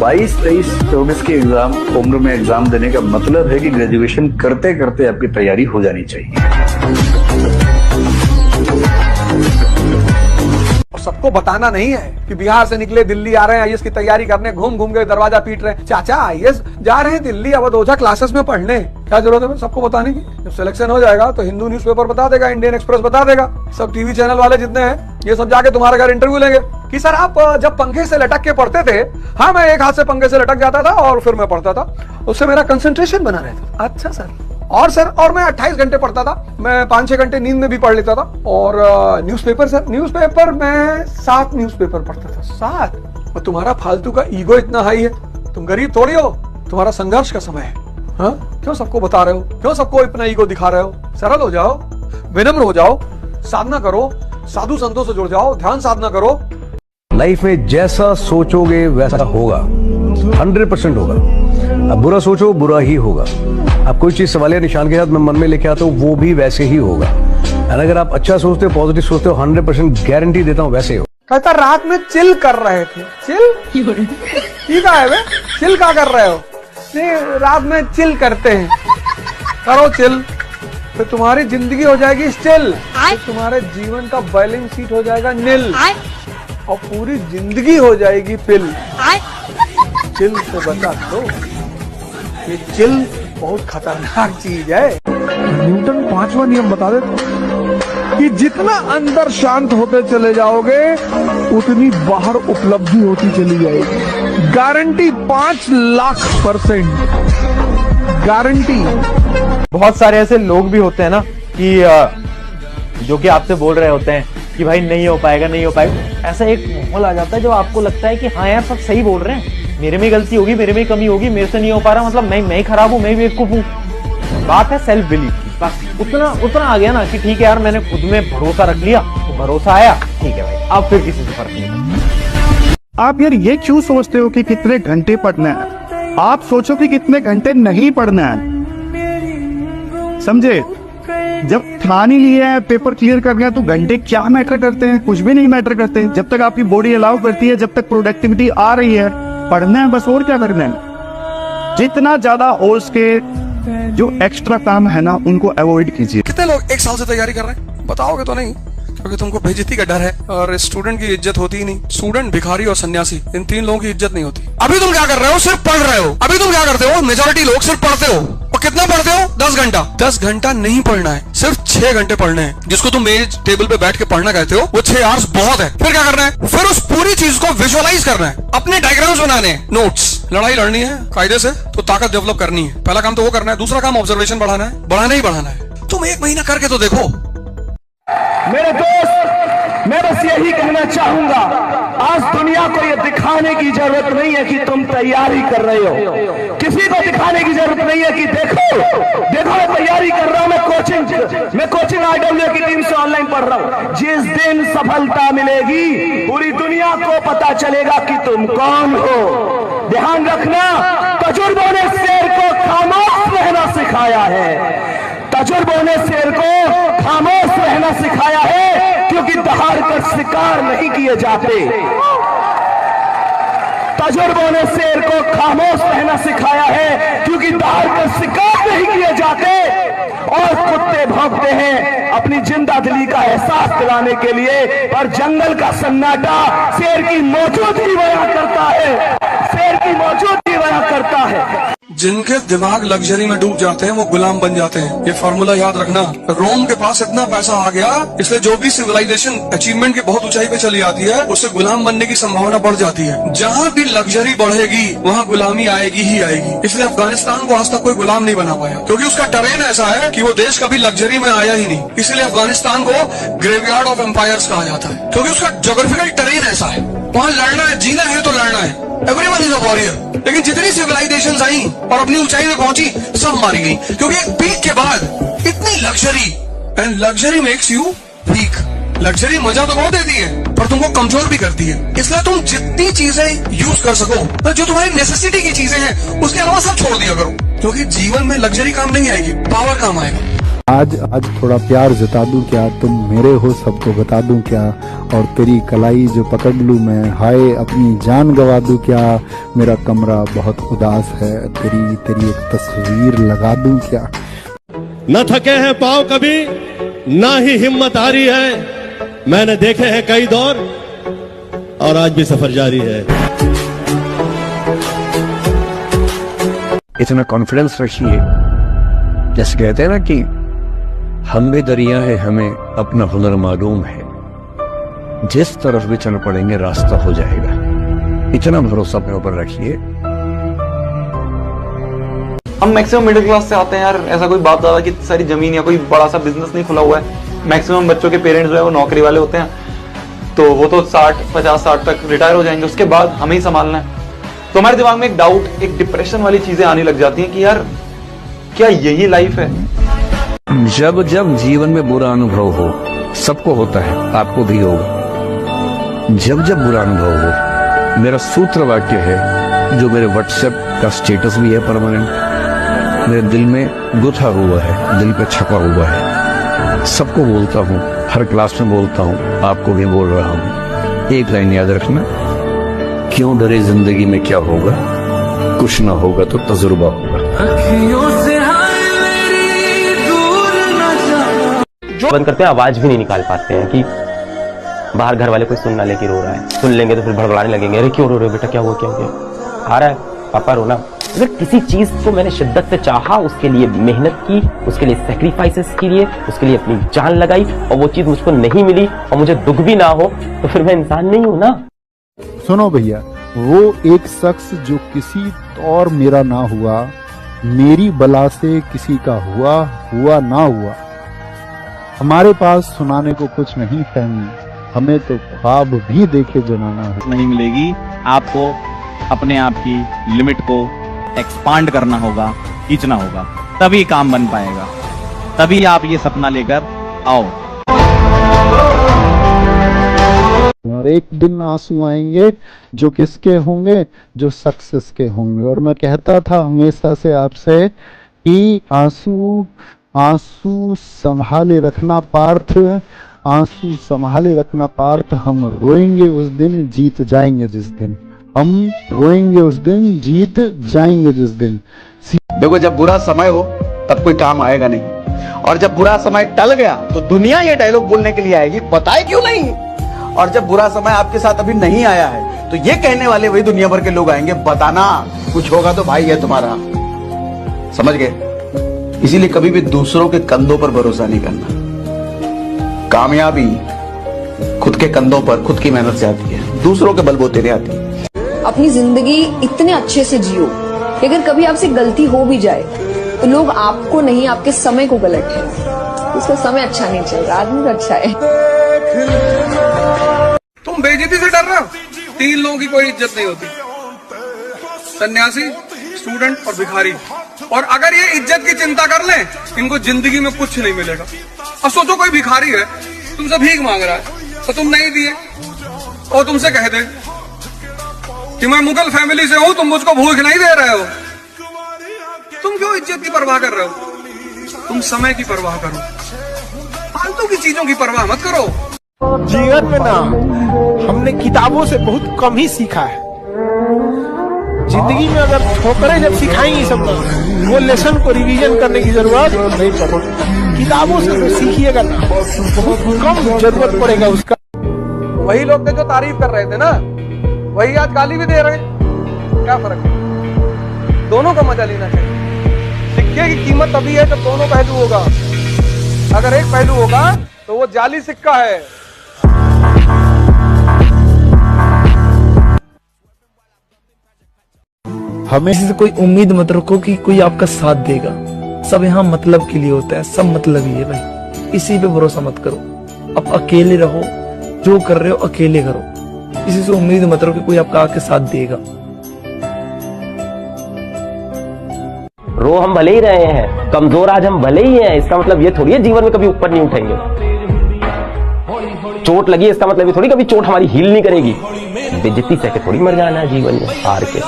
22, 23, 24 के एग्जाम उम्र में एग्जाम देने का मतलब है कि ग्रेजुएशन करते करते आपकी तैयारी हो जानी चाहिए। सबको बताना नहीं है कि बिहार से निकले दिल्ली आ रहे हैं आईएएस की तैयारी करने, घूम घूम के दरवाजा पीट रहे हैं। चाचा आईएएस जा रहे हैं दिल्ली अवध ओझा क्लासेस में पढ़ने, क्या जरूरत है सबको बताने की? जब सिलेक्शन हो जाएगा तो हिंदू न्यूज़पेपर बता देगा, इंडियन एक्सप्रेस बता देगा, सब टीवी चैनल वाले जितने हैं ये सब जाके तुम्हारे घर इंटरव्यू लेंगे कि सर आप जब पंखे से लटक के पढ़ते थे। हाँ, मैं एक हाथ से पंखे से लटक जाता था और फिर मैं पढ़ता था, उससे मेरा कंसंट्रेशन बना रहता। अच्छा सर। और सर, और मैं 28 घंटे पढ़ता था, मैं 5-6 घंटे नींद में भी पढ़ लेता था। और न्यूज़पेपर सर, न्यूज़पेपर मैं 7 न्यूज़पेपर पढ़ता था, 7। और तुम्हारा फालतू का ईगो इतना हाई है, तुम गरीब थोड़ी हो, तुम्हारा संघर्ष का समय है। हाँ, क्यों सबको बता रहे हो? क्यों सबको इतना ईगो दिखा रहे हो? सरल हो जाओ, विनम्र हो जाओ, साधना करो, साधु संतों से जुड़ जाओ, ध्यान साधना करो। लाइफ में जैसा सोचोगे वैसा होगा, 100% होगा। अब बुरा सोचो, बुरा ही होगा। आप कोई चीज सवालिया निशान के साथ मन में लेके आते हो, वो भी वैसे ही होगा। और अगर आप अच्छा सोचते हो, पॉजिटिव सोचते हो, 100% गारंटी देता हूँ वैसे हो। कहता रात में चिल कर रहे थे। चिल ठीक है बे, चिल क्या कर रहे हो? नहीं, रात में चिल करते हैं। करो चिल, तो तुम्हारी जिंदगी हो जाएगी स्टिल, तो तुम्हारे जीवन का बैलेंस शीट हो जाएगा नील, और पूरी जिंदगी हो जाएगी पिल। चिल से बचा दो, ये चिल बहुत खतरनाक चीज है। न्यूटन 5वां नियम बता दे। कि जितना अंदर शांत होते चले जाओगे उतनी बाहर उपलब्धि होती चली जाएगी। Guarantee 5,00,000% guarantee. बहुत सारे ऐसे लोग भी होते हैं ना कि जो कि आपसे बोल रहे होते हैं कि भाई नहीं हो पाएगा, नहीं हो पाएगा। ऐसा एक माहौल आ जाता है जो आपको लगता है कि हाँ यार सब सही बोल रहे हैं, मेरे में गलती होगी, मेरे में कमी होगी, मेरे से नहीं हो पा रहा, मतलब मैं ही खराब हूं, मैं भी बेवकूफ हूं। बात है सेल्फ बिलीफ की, बस उतना आ गया ना कि ठीक है यार मैंने खुद में भरोसा रख लिया, तो भरोसा आया, ठीक है भाई, अब फिर किसी से फर्क नहीं पड़ता। आप यार ये क्यों सोचते हो कि कितने घंटे पढ़ना है? आप सोचो कि कितने घंटे नहीं पढ़ना है, समझे? जब ठान ही लिया है पेपर क्लियर कर गया तो घंटे क्या मैटर करते हैं? कुछ भी नहीं मैटर करते। जब तक आपकी बॉडी अलाउ करती है, जब तक प्रोडक्टिविटी आ रही है, पढ़ना है बस, और क्या करना है। जितना ज्यादा हो सके जो एक्स्ट्रा काम है ना उनको अवॉइड कीजिए। कितने लोग 1 साल से तैयारी कर रहे हैं? बताओगे तो नहीं, क्योंकि तुमको बेइज्जती का डर है और स्टूडेंट की इज्जत होती ही नहीं। स्टूडेंट, भिखारी और सन्यासी, इन 3 लोगों की इज्जत नहीं होती। अभी तुम क्या कर रहे हो? सिर्फ पढ़ रहे हो। अभी तुम क्या करते हो? मेजॉरिटी लोग सिर्फ पढ़ते हो। और कितना पढ़ते हो? 10 घंटा। 10 घंटा नहीं पढ़ना है, सिर्फ 6 घंटे पढ़ने हैं। जिसको तुम मेज टेबल पे बैठ के पढ़ना कहते हो, वो 6 आवर्स बहुत है। फिर क्या करना है? फिर उस पूरी चीज को विजुअलाइज करना है, अपने डायग्राम्स बनाने हैं, नोट्स। लड़ाई लड़नी है कायदे से तो ताकत डेवलप करनी है। पहला काम तो वो करना है। दूसरा काम ऑब्जर्वेशन बढ़ाना है, बढ़ाना ही बढ़ाना है। तुम 1 महीना करके तो देखो। मेरे दोस्त, मैं बस यही कहना चाहूंगा, आज दुनिया को ये दिखाने की जरूरत नहीं है कि तुम तैयारी कर रहे हो। किसी को दिखाने की जरूरत नहीं है कि देखो मैं तैयारी कर रहा हूं, मैं कोचिंग IW की टीम से ऑनलाइन पढ़ रहा हूं। जिस दिन सफलता मिलेगी पूरी दुनिया को पता चलेगा कि तुम कौन हो। ध्यान रखना, तजुर्बों ने शेर को खामोश रहना सिखाया है। तजुर्बों ने शेर को खामोश रहना सिखाया है, क्योंकि दहाड़ कर शिकार नहीं किए जाते। तजुर्बों ने शेर को खामोश रहना सिखाया है, क्योंकि दहाड़ कर शिकार नहीं किए जाते। और कुत्ते भौंकते हैं अपनी जिंदा दिली का एहसास दिलाने के लिए, पर जंगल का सन्नाटा शेर की मौजूदगी बयां करता है, शेर की मौजूदगी बयां करता है। जिनके दिमाग लग्जरी में डूब जाते हैं वो गुलाम बन जाते हैं। ये फॉर्मूला याद रखना। रोम के पास इतना पैसा आ गया, इसलिए जो भी सिविलाइजेशन अचीवमेंट की बहुत ऊंचाई पे चली जाती है, उससे गुलाम बनने की संभावना बढ़ जाती है। जहाँ भी लग्जरी बढ़ेगी वहाँ गुलामी आएगी ही आएगी। इसलिए अफगानिस्तान को आज तक कोई गुलाम नहीं बना पाया, क्योंकि उसका टरेन ऐसा है कि वो देश कभी लग्जरी में आया ही नहीं। इसलिए अफगानिस्तान को ग्रेवयार्ड ऑफ एम्पायर्स कहा जाता है, क्योंकि उसका ज्योग्राफिकल टरेन ऐसा है। वहाँ लड़ना है, जीना है तो लड़ना है। Everyone is a warrior. लेकिन जितनी सिविलाइजेशंस आई और अपनी ऊंचाई में पहुंची, सब मारी गई, क्योंकि एक पीक के बाद इतनी luxury, and luxury makes you weak. Luxury मजा तो बहुत देती है पर तुमको कमजोर भी करती है। इसलिए तुम जितनी चीजें यूज कर सको, जो तुम्हारी नेसेसिटी की चीजें हैं, उसके अलावा सब छोड़ दिया करो, क्योंकि जीवन में लग्जरी काम नहीं आएगी, पावर काम आएगा। आज थोड़ा प्यार जता दूं क्या, तुम मेरे हो सबको बता दूं क्या, और तेरी कलाई जो पकड़ लूं मैं, हाय अपनी जान गवा दूं क्या, मेरा कमरा बहुत उदास है, तेरी एक तस्वीर लगा दूं क्या। न थके हैं पाँव कभी, ना ही हिम्मत हारी है, मैंने देखे हैं कई दौर और आज भी सफर जारी है। इतना कॉन्फिडेंस रखिए, जैसे कहते हैं ना कि हम भी दरिया है, हमें अपना हुनर मालूम है, जिस तरफ भी चल पड़ेंगे रास्ता हो जाएगा। इतना भरोसा अपने ऊपर रखिए। हम मैक्सिमम मिडिल क्लास से आते हैं यार, ऐसा कोई बाप दादा की सारी जमीन या कोई बड़ा सा बिजनेस नहीं खुला हुआ है। मैक्सिमम बच्चों के पेरेंट्स जो है वो नौकरी वाले होते हैं, तो वो तो 50-60 तक रिटायर हो जाएंगे, उसके बाद हमें ही संभालना है। तो हमारे दिमाग में एक डाउट, एक डिप्रेशन वाली चीजें आने लग जाती हैं कि यार क्या यही लाइफ है। जब जब जीवन में बुरा अनुभव हो, सबको होता है, आपको भी होगा, जब जब बुरा अनुभव हो, मेरा सूत्र वाक्य है जो मेरे व्हाट्सएप का स्टेटस भी है परमानेंट, मेरे दिल में गुथा हुआ है, दिल पे छपा हुआ है, सबको बोलता हूँ, हर क्लास में बोलता हूँ, आपको भी बोल रहा हूँ। एक लाइन याद रखना, क्यों डरे जिंदगी में क्या होगा, कुछ ना होगा तो तजुर्बा होगा। बंद करते हैं, आवाज भी नहीं निकाल पाते हैं कि बाहर घर वाले कोई सुन ना ले कि रो रहा है, सुन लेंगे तो फिर भड़बड़ाने लगेंगे, अरे क्यों रो रहे हो बेटा, क्या हुआ क्या हो गया, आ रहा है पापा रोना, अगर किसी चीज को मैंने शिद्दत से चाहा, उसके लिए मेहनत की, उसके लिए सैक्रिफाइसेस किए, उसके लिए अपनी जान लगाई और वो चीज मुझको नहीं मिली और मुझे दुख भी ना हो, तो फिर मैं इंसान नहीं हूं ना। सुनो भैया, वो एक शख्स जो किसी और मेरा ना हुआ, मेरी बला से किसी का हुआ ना हुआ, हमारे पास सुनाने को कुछ नहीं फहमी, हमें तो ख्वाब भी देखे जनाना है। नहीं मिलेगी, आपको अपने आप की लिमिट को एक्सपांड करना होगा, खींचना होगा, तभी काम बन पाएगा, तभी आप ये सपना लेकर आओ। और एक दिन आंसू आएंगे जो किसके होंगे, जो सक्सेस के होंगे। और मैं कहता था हमेशा से आपसे कि आंसू संभाले रखना पार्थ, आंसू संभाले रखना पार्थ, हम रोएंगे उस दिन, जीत जाएंगे जिस दिन, हम रोएंगे उस दिन, जीत जाएंगे जिस दिन। देखो, जब बुरा समय हो तब कोई काम आएगा नहीं, और जब बुरा समय टल गया तो दुनिया ये डायलॉग बोलने के लिए आएगी, पता है क्यों नहीं। और जब बुरा समय आपके साथ अभी नहीं आया है तो ये कहने वाले वही दुनिया भर के लोग आएंगे, बताना कुछ होगा तो भाई है तुम्हारा, समझ गए। इसीलिए कभी भी दूसरों के कंधों पर भरोसा नहीं करना। कामयाबी खुद के कंधों पर, खुद की मेहनत से आती है, दूसरों के बलबूते नहीं आती। अपनी जिंदगी इतने अच्छे से जियो कि अगर कभी आपसे गलती हो भी जाए तो लोग आपको नहीं, आपके समय को गलत है, उसका समय अच्छा नहीं चल रहा, आदमी तो अच्छा है। तुम बेइज्जती से डर रहे हो? 3 लोगों की कोई इज्जत नहीं होती, सन्यासी, स्टूडेंट और भिखारी। और अगर ये इज्जत की चिंता कर लें, इनको जिंदगी में कुछ नहीं मिलेगा। अब सोचो कोई भिखारी है, तुमसे भीख मांग रहा है तो तुम नहीं दिए, और तुमसे कह दे कि मैं मुगल फैमिली से हूं, तुम मुझको भूख नहीं दे रहे हो, तुम क्यों इज्जत की परवाह कर रहे हो? तुम समय की परवाह करो, फालतू की चीजों की परवाह मत करो। जीवन में ना हमने किताबों से बहुत कम ही सीखा है। जिंदगी में अगर ठोकरें जब सिखाएंगी सब ना, वो लेसन को रिवीजन करने की जरूरत नहीं पड़ेगी। किताबों से तो सीखिएगा ना, बहुत कम जरूरत पड़ेगा उसका। वही लोग थे जो तारीफ कर रहे थे ना, वही आज गाली भी दे रहे हैं, क्या फर्क है? दोनों का मजा लेना चाहिए। सिक्के की कीमत तभी है जब दोनों पहलू होगा, अगर एक पहलू होगा तो वो जाली सिक्का है। हमें से कोई उम्मीद मत रखो कि कोई आपका साथ देगा, सब यहाँ मतलब के लिए होता है, सब मतलब ही है भाई, इसी पे भरोसा मत करो। अब अकेले रहो, जो कर रहे हो अकेले करो, किसी से उम्मीद मत रखो कि कोई आपका आके साथ देगा। रो हम भले ही रहे हैं, कमजोर आज हम भले ही हैं, इसका मतलब ये थोड़ी है जीवन में कभी ऊपर नहीं उठेंगे। चोट लगी इसका मतलब ये थोड़ी कभी चोट हमारी हील नहीं करेगी। बेइज्जती सह के थोड़ी मर जाना है जीवन में, हार के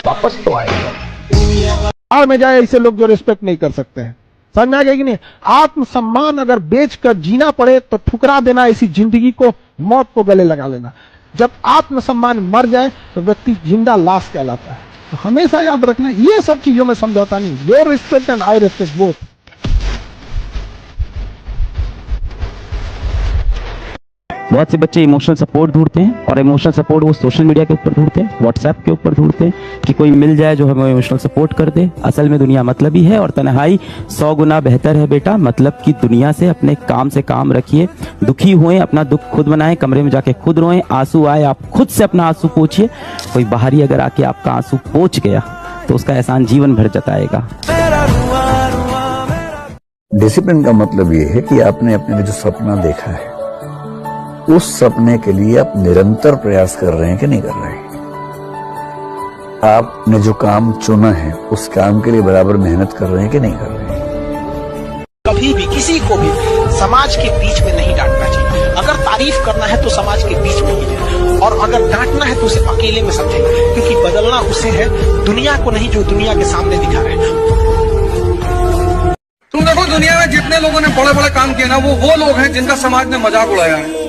वापस तो आएगा। और में जाए ऐसे लोग जो रिस्पेक्ट नहीं कर सकते हैं, समझ में आ गया कि नहीं। आत्मसम्मान अगर बेचकर जीना पड़े तो ठुकरा देना, ऐसी जिंदगी को, मौत को गले लगा लेना। जब आत्मसम्मान मर जाए तो व्यक्ति जिंदा लाश कहलाता है। तो हमेशा याद रखना, ये सब चीजों में समझौता नहीं। Your respect and I respect both. बहुत से बच्चे इमोशनल सपोर्ट ढूंढते हैं, और इमोशनल सपोर्ट वो सोशल मीडिया के ऊपर ढूंढते हैं, व्हाट्सएप के ऊपर ढूंढते हैं कि कोई मिल जाए जो हमें इमोशनल सपोर्ट कर दे। असल में दुनिया मतलबी है, और तन्हाई 100 गुना बेहतर है बेटा मतलब की दुनिया से। अपने काम से काम रखिए, दुखी हुए अपना दुख खुद बनाएं, कमरे में जाके खुद रोएं, आंसू आए आप खुद से अपना आंसू पोंछिए। कोई बाहरी अगर आके आपका आंसू पोंछ गया तो उसका एहसान जीवन भर जताएगा। डिसिप्लिन का मतलब ये है कि आपने अपने लिए जो सपना देखा है, उस सपने के लिए आप निरंतर प्रयास कर रहे हैं कि नहीं कर रहे हैं। आपने जो काम चुना है उस काम के लिए बराबर मेहनत कर रहे हैं कि नहीं कर रहे हैं। कभी भी किसी को भी समाज के बीच में नहीं डांटना चाहिए। अगर तारीफ करना है तो समाज के बीच में कीजिए, और अगर डांटना है तो उसे अकेले में समझें, क्योंकि बदलना उसे है, दुनिया को नहीं जो दुनिया के सामने दिखा रहे हैं। तुम देखो दुनिया में जितने लोगों ने बड़े बड़े काम किए ना, वो लोग हैं जिनका समाज ने मजाक उड़ाया है।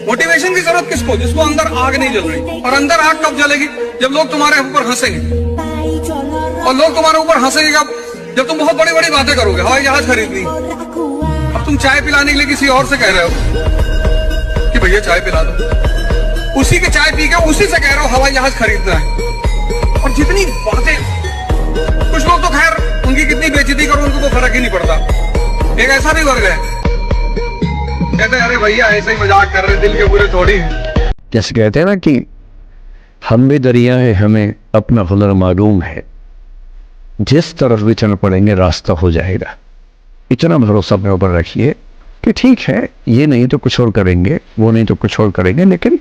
मोटिवेशन की जरूरत किसको? जिसको अंदर आग नहीं जल रही। और अंदर आग कब जलेगी? जब लोग तुम्हारे ऊपर हंसेंगे। और लोग तुम्हारे ऊपर हंसेंगे कब? जब तुम बहुत बड़ी बड़ी बातें करोगे, हवाई जहाज खरीदनी। अब तुम चाय पिलाने के लिए किसी और से कह रहे हो कि भैया चाय पिला दो, उसी के चाय पी के उसी से कह रहे हो हवाई जहाज खरीदना है। और जितनी बातें कुछ लोग तो खैर उनकी कितनी बेइज्जती करो उनको तो फर्क ही नहीं पड़ता। एक ऐसा भी वर्ग है कहते हैं अरे भैया ऐसे ही मजाक कर रहे, दिल के बुरे थोड़ी है। जैसे कहते हैं ना कि हम भी दरिया है, हमें अपना हुनर मालूम है, जिस तरफ भी चल पड़ेंगे रास्ता हो जाएगा। इतना भरोसा अपने ऊपर रखिए कि ठीक है, ये नहीं तो कुछ और करेंगे, वो नहीं तो कुछ और करेंगे, लेकिन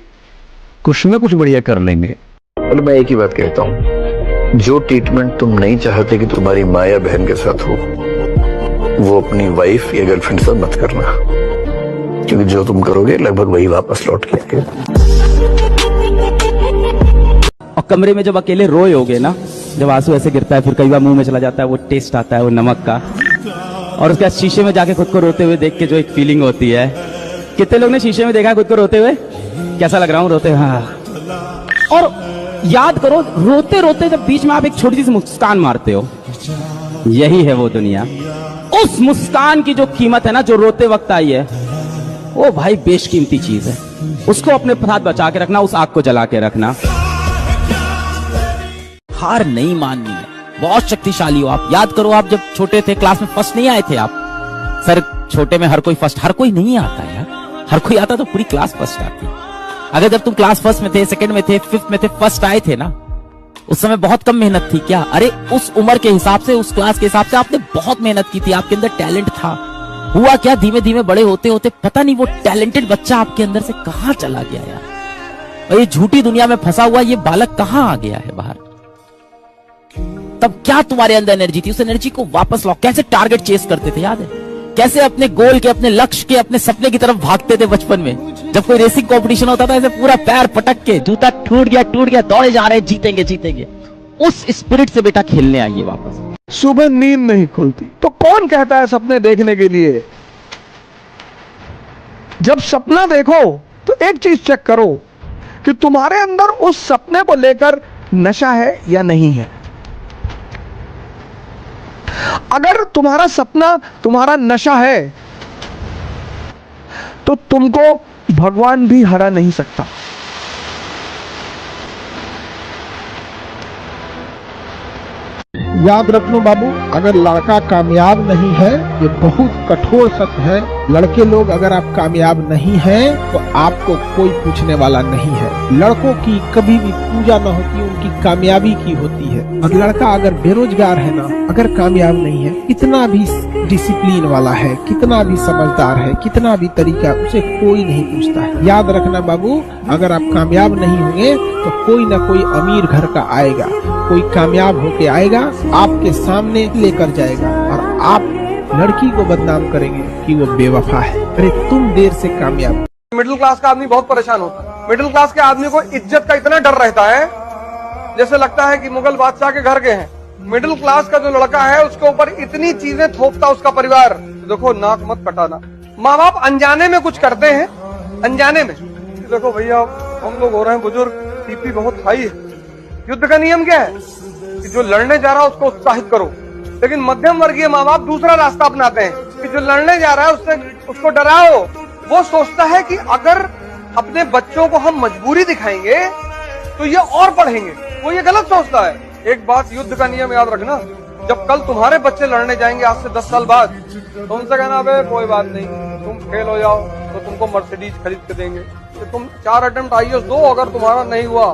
कुछ ना कुछ बढ़िया कर लेंगे। और मैं एक ही बात कहता हूँ, जो ट्रीटमेंट तुम नहीं चाहते कि तुम्हारी माँ या बहन के साथ हो, वो अपनी वाइफ या गर्लफ्रेंड से मत करना, क्योंकि जो तुम करोगे लगभग वही वापस लौट के आएगा। और कमरे में जब अकेले रोए होगे ना, जब आंसू ऐसे गिरता है, फिर कई बार मुंह में चला जाता है, वो टेस्ट आता है वो नमक का, और उसके बाद शीशे में जाके खुद को रोते हुए देख के जो एक फीलिंग होती है। कितने लोग ने शीशे में देखा है खुद को रोते हुए? कैसा लग रहा हूँ रोते? हाँ। और याद करो, रोते रोते जब बीच में आप एक छोटी सी मुस्कान मारते हो, यही है वो दुनिया। उस मुस्कान की जो कीमत है ना, जो रोते वक्त आई है, वो भाई बेशकीमती चीज है। उसको अपने साथ बचा के रखना, उस आग को जला के रखना। हार नहीं माननी है, बहुत शक्तिशाली हो आप। याद करो, आप जब छोटे थे क्लास में फर्स्ट नहीं आए थे आप? सर छोटे में हर कोई फर्स्ट, हर कोई नहीं आता यार, हर कोई आता तो पूरी क्लास फर्स्ट आती। अगर जब तुम क्लास फर्स्ट में थे, सेकंड में थे, फिफ्थ में थे, फर्स्ट आए थे ना, उस समय बहुत कम मेहनत थी क्या? अरे उस उम्र के हिसाब से, उस क्लास के हिसाब से आपने बहुत मेहनत की थी, आपके अंदर टैलेंट था। हुआ क्या, धीमे धीमे बड़े होते होते पता नहीं वो टैलेंटेड बच्चा आपके अंदर से कहां चला गया यार। और ये झूठी दुनिया में फंसा हुआ ये बालक कहां आ गया है बाहर? तब क्या तुम्हारे अंदर एनर्जी थी? उस एनर्जी को वापस लाओ। कैसे टारगेट चेस करते थे, याद है? कैसे अपने गोल के, अपने लक्ष्य के, अपने सपने की तरफ भागते थे बचपन में। जब कोई रेसिंग कंपटीशन होता था, ऐसे पूरा पैर पटक के, जूता टूट गया, दौड़े जा रहे हैं, जीतेंगे। उस स्पिरिट से बेटा खेलने आइए वापस। सुबह नींद नहीं खुलती तो कौन कहता है सपने देखने के लिए? जब सपना देखो तो एक चीज चेक करो कि तुम्हारे अंदर उस सपने को लेकर नशा है या नहीं है। अगर तुम्हारा सपना तुम्हारा नशा है तो तुमको भगवान भी हरा नहीं सकता। याद रखना बाबू, अगर लड़का कामयाब नहीं है, ये बहुत कठोर सत्य है, लड़के लोग अगर आप कामयाब नहीं हैं तो आपको कोई पूछने वाला नहीं है। लड़कों की कभी भी पूजा न होती, उनकी कामयाबी की होती है। और लड़का अगर बेरोजगार है ना, अगर कामयाब नहीं है, कितना भी डिसिप्लिन वाला है, कितना भी समझदार है, कितना भी तरीका, उसे कोई नहीं पूछता है। याद रखना बाबू, अगर आप कामयाब नहीं होंगे तो कोई ना कोई अमीर घर का आएगा, कोई कामयाब होके आएगा, आपके सामने लेकर जाएगा और आप लड़की को बदनाम करेंगे कि वो बेवफा है। अरे तुम देर से कामयाब। मिडिल क्लास का आदमी बहुत परेशान होता है। मिडिल क्लास के आदमी को इज्जत का इतना डर रहता है जैसे लगता है कि मुगल बादशाह के घर गए हैं। मिडिल क्लास का जो लड़का है उसके ऊपर इतनी चीजें थोपता उसका परिवार। देखो, नाक मत कटाना। माँ बाप अनजाने में कुछ करते हैं, अनजाने में। देखो भैया, हम लोग हो रहे हैं बुजुर्ग, सीपी बहुत हाई है। युद्ध का नियम क्या है कि जो लड़ने जा रहा है उसको उत्साहित करो। लेकिन मध्यम वर्गीय माँ बाप दूसरा रास्ता अपनाते हैं कि जो लड़ने जा रहा है उसको डराओ। वो सोचता है कि अगर अपने बच्चों को हम मजबूरी दिखाएंगे तो ये और पढ़ेंगे। वो ये गलत सोचता है। एक बात युद्ध का नियम याद रखना, जब कल तुम्हारे बच्चे लड़ने जाएंगे आज से 10 साल बाद, तो उनसे कहना अबे कोई बात नहीं, तुम फेल हो जाओ तो तुमको मर्सिडीज खरीद के देंगे। तो तुम 4 अटेम्प्ट IAS दो, अगर तुम्हारा नहीं हुआ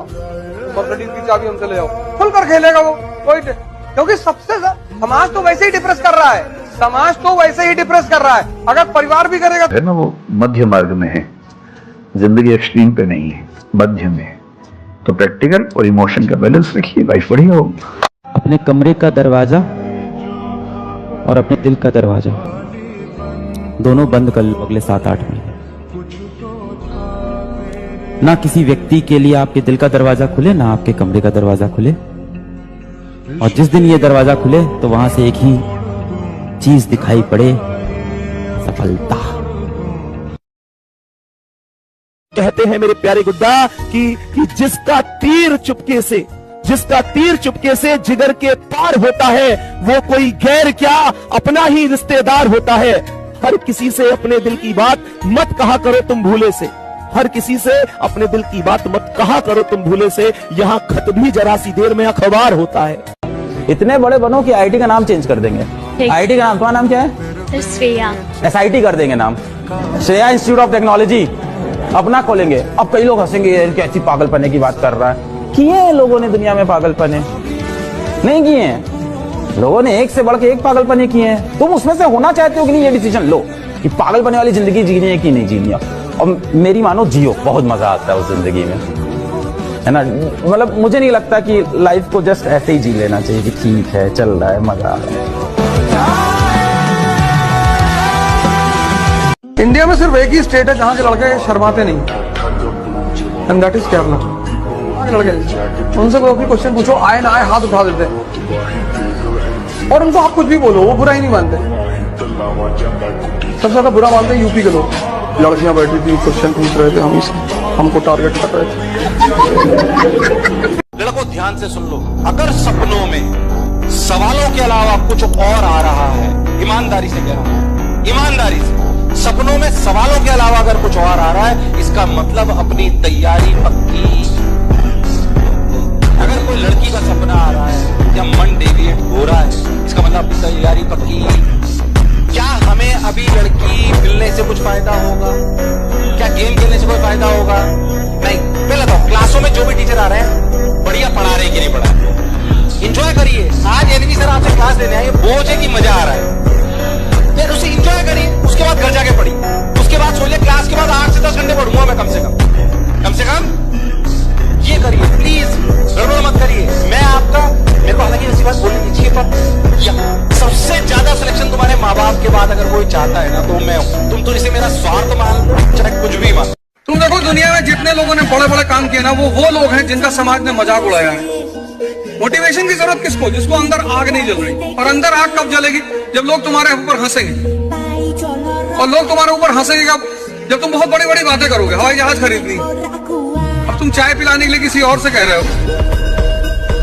मर्सिडीज की चाबी हमसे ले आओ। खुलकर खेलेगा वो कोई, क्योंकि सबसे समाज तो वैसे ही डिप्रेस कर रहा है। समाज तो वैसे ही डिप्रेस कर रहा है, अगर परिवार भी करेगा है ना, वो मध्य मार्ग में है। जिंदगी एक्सट्रीम पे नहीं है, मध्य में है। तो प्रैक्टिकल और इमोशन का बैलेंस रखिए, लाइफ बढ़िया होगी। अपने कमरे का दरवाजा और अपने दिल का दरवाजा दोनों बंद कर लो अगले 7-8 महीने। ना किसी व्यक्ति के लिए आपके दिल का दरवाजा खुले, ना आपके कमरे का दरवाजा खुले। और जिस दिन ये दरवाजा खुले तो वहां से एक ही चीज दिखाई पड़े, सफलता। कहते हैं मेरे प्यारे गुड्डा कि जिसका तीर चुपके से जिगर के पार होता है, वो कोई गैर क्या अपना ही रिश्तेदार होता है। हर किसी से अपने दिल की बात मत कहा करो तुम भूले से। हर किसी से अपने दिल की बात मत कहा करो तुम भूले से। यहाँ खत भी जरा सी देर में अखबार होता है। इतने बड़े बनो कि आईटी का नाम चेंज कर देंगे। आईटी का नाम, तुम्हारा नाम क्या है? श्रेया। SIT कर देंगे नाम, श्रेया इंस्टीट्यूट ऑफ टेक्नोलॉजी अपना खोलेंगे। अब कई लोग हंसेंगे, ये कैसी पागलपने की बात कर रहा है। किए हैं लोगों ने दुनिया में पागलपने? नहीं किए हैं। लोगों ने एक से बढ़ के एक पागलपने किए हैं। तुम उसमें से होना चाहते हो कि नहीं, ये डिसीजन लो कि पागलपने वाली जिंदगी जीनी है कि नहीं जीनी है। और मेरी मानो जियो, बहुत मजा आता है उस जिंदगी में, है ना। मतलब मुझे नहीं लगता कि लाइफ को जस्ट ऐसे ही जी लेना चाहिए कि ठीक है, चल रहा है, मजा आ रहा है। इंडिया में सिर्फ एक ही स्टेट है जहां के लड़के शर्माते नहीं, एंड दैट इज केरला। लड़के उनसे कोई क्वेश्चन पूछो, आए ना आए हाथ उठा देते हैं, और उनको आप कुछ भी बोलो वो बुरा ही नहीं मानते। सबसे ज्यादा बुरा मानते हैं यूपी के लोग। लड़कियां बैठी थी, क्वेश्चन पूछ रहे थे, हमको टारगेट कर रहे थे। लड़कों ध्यान से सुन लो, अगर सपनों में सवालों के अलावा कुछ और आ रहा है, ईमानदारी से कह रहा हूं, ईमानदारी से, सपनों में सवालों के अलावा अगर कुछ और आ रहा है, इसका मतलब अपनी तैयारी पक्की। अगर कोई लड़की का सपना आ रहा है या मन डेविएट हो रहा है, इसका मतलब अपनी तैयारी पक्की। क्या हमें अभी लड़की मिलने से कुछ फायदा होगा? क्या गेम खेलने से कोई फायदा होगा? नहीं। पहले तो क्लासों में जो भी टीचर आ रहे हैं, बढ़िया पढ़ा रहे हैं कि नहीं पढ़ा रहे, एंजॉय करिए। आज एनवी सर आपसे क्लास लेने आए, बोझ है कि मजा आ रहा है, फिर उसे एंजॉय करिए। उसके बाद घर जाके पढ़ी, उसके बाद सोचिए क्लास के बाद 8 से 10 घंटे पढ़ूंगा मैं कम से कम। ये करिए प्लीज, गड़बड़ मत करिए। मैं आपका, मेरे को हालांकि ऐसी बात बोलनी नहीं चाहिए, पर सबसे ज्यादा सिलेक्शन तुम्हारे माँ बाप के बाद अगर कोई चाहता है ना, तो मैं हूं। तुम तो इसे मेरा स्वार्थ मान लो, चाहे कुछ भी मान। तुम देखो दुनिया में जितने लोगों ने बड़े बड़े काम किए ना, वो लोग हैं जिनका समाज ने मजाक उड़ाया है। मोटिवेशन की जरूरत किसको? जिसको अंदर आग नहीं जल रही। और अंदर आग कब जलेगी? जब लोग तुम्हारे ऊपर हंसेंगे। और लोग तुम्हारे ऊपर हंसेंगे जब तुम बहुत बड़ी बड़ी बातें करोगे। हवाई जहाज खरीदनी, अब तुम चाय पिलाने के लिए किसी और से कह रहे हो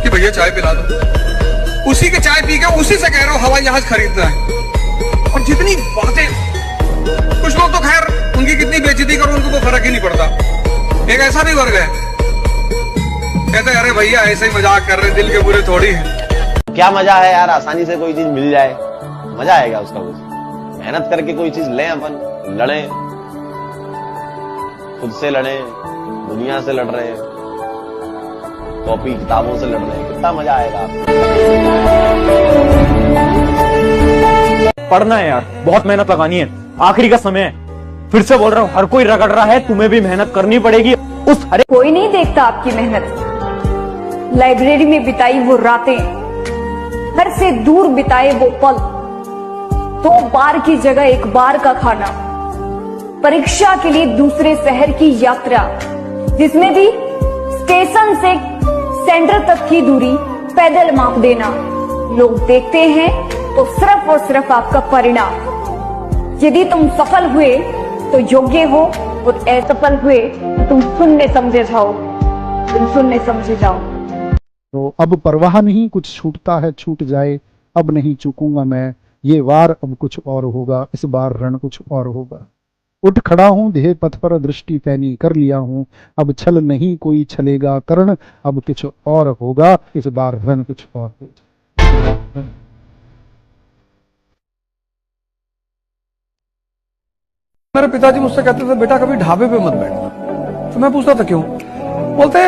कि भैया चाय पिला दो, उसी के चाय पी के उसी से कह रहे हो हवाई जहाज खरीदना है। और जितनी बातें, कुछ लोग तो खैर उनकी कितनी बेइज्जती करो उनको तो फर्क ही नहीं पड़ता। एक ऐसा भी वर्ग है, कहते अरे भैया ऐसे ही मजाक कर रहे, दिल के बुरे थोड़ी है। क्या मजा है यार, आसानी से कोई चीज मिल जाए, मजा आएगा उसका। कुछ मेहनत करके कोई चीज लें, अपन लड़े, खुद से लड़े, दुनिया से लड़ रहे हैं, कॉपी किताबों से लड़ रहे हैं, कितना मजा आएगा। पढ़ना है यार, बहुत मेहनत लगानी है, आखिरी का समय है। फिर से बोल रहा हूँ, हर कोई रगड़ रहा है, तुम्हें भी मेहनत करनी पड़ेगी। उस हरे कोई नहीं देखता आपकी मेहनत। लाइब्रेरी में बिताई वो रातें, घर से दूर बिताए वो पल, 2 बार की जगह 1 बार का खाना, परीक्षा के लिए दूसरे शहर की यात्रा, जिसमें भी स्टेशन से सेंटर तक की दूरी पैदल माप देना। लोग देखते हैं तो सिर्फ और सिर्फ आपका परिणाम। यदि तुम सफल हुए तो योग्य हो, और असफल हुए तो तुम सुनने समझे जाओ। तो अब परवाह नहीं, कुछ छूटता है छूट जाए, अब नहीं चूकूंगा मैं, ये वार अब कुछ और होगा, इस बार रण कुछ और होगा। उठ खड़ा हूं, ध्येय पथ पर दृष्टि पैनी कर लिया हूं, अब छल नहीं कोई छलेगा कर्ण, अब कुछ और होगा, इस बार रण कुछ और होगा। मेरे पिताजी मुझसे कहते थे बेटा कभी ढाबे पे मत बैठना। तो मैं पूछता था क्यों? बोलते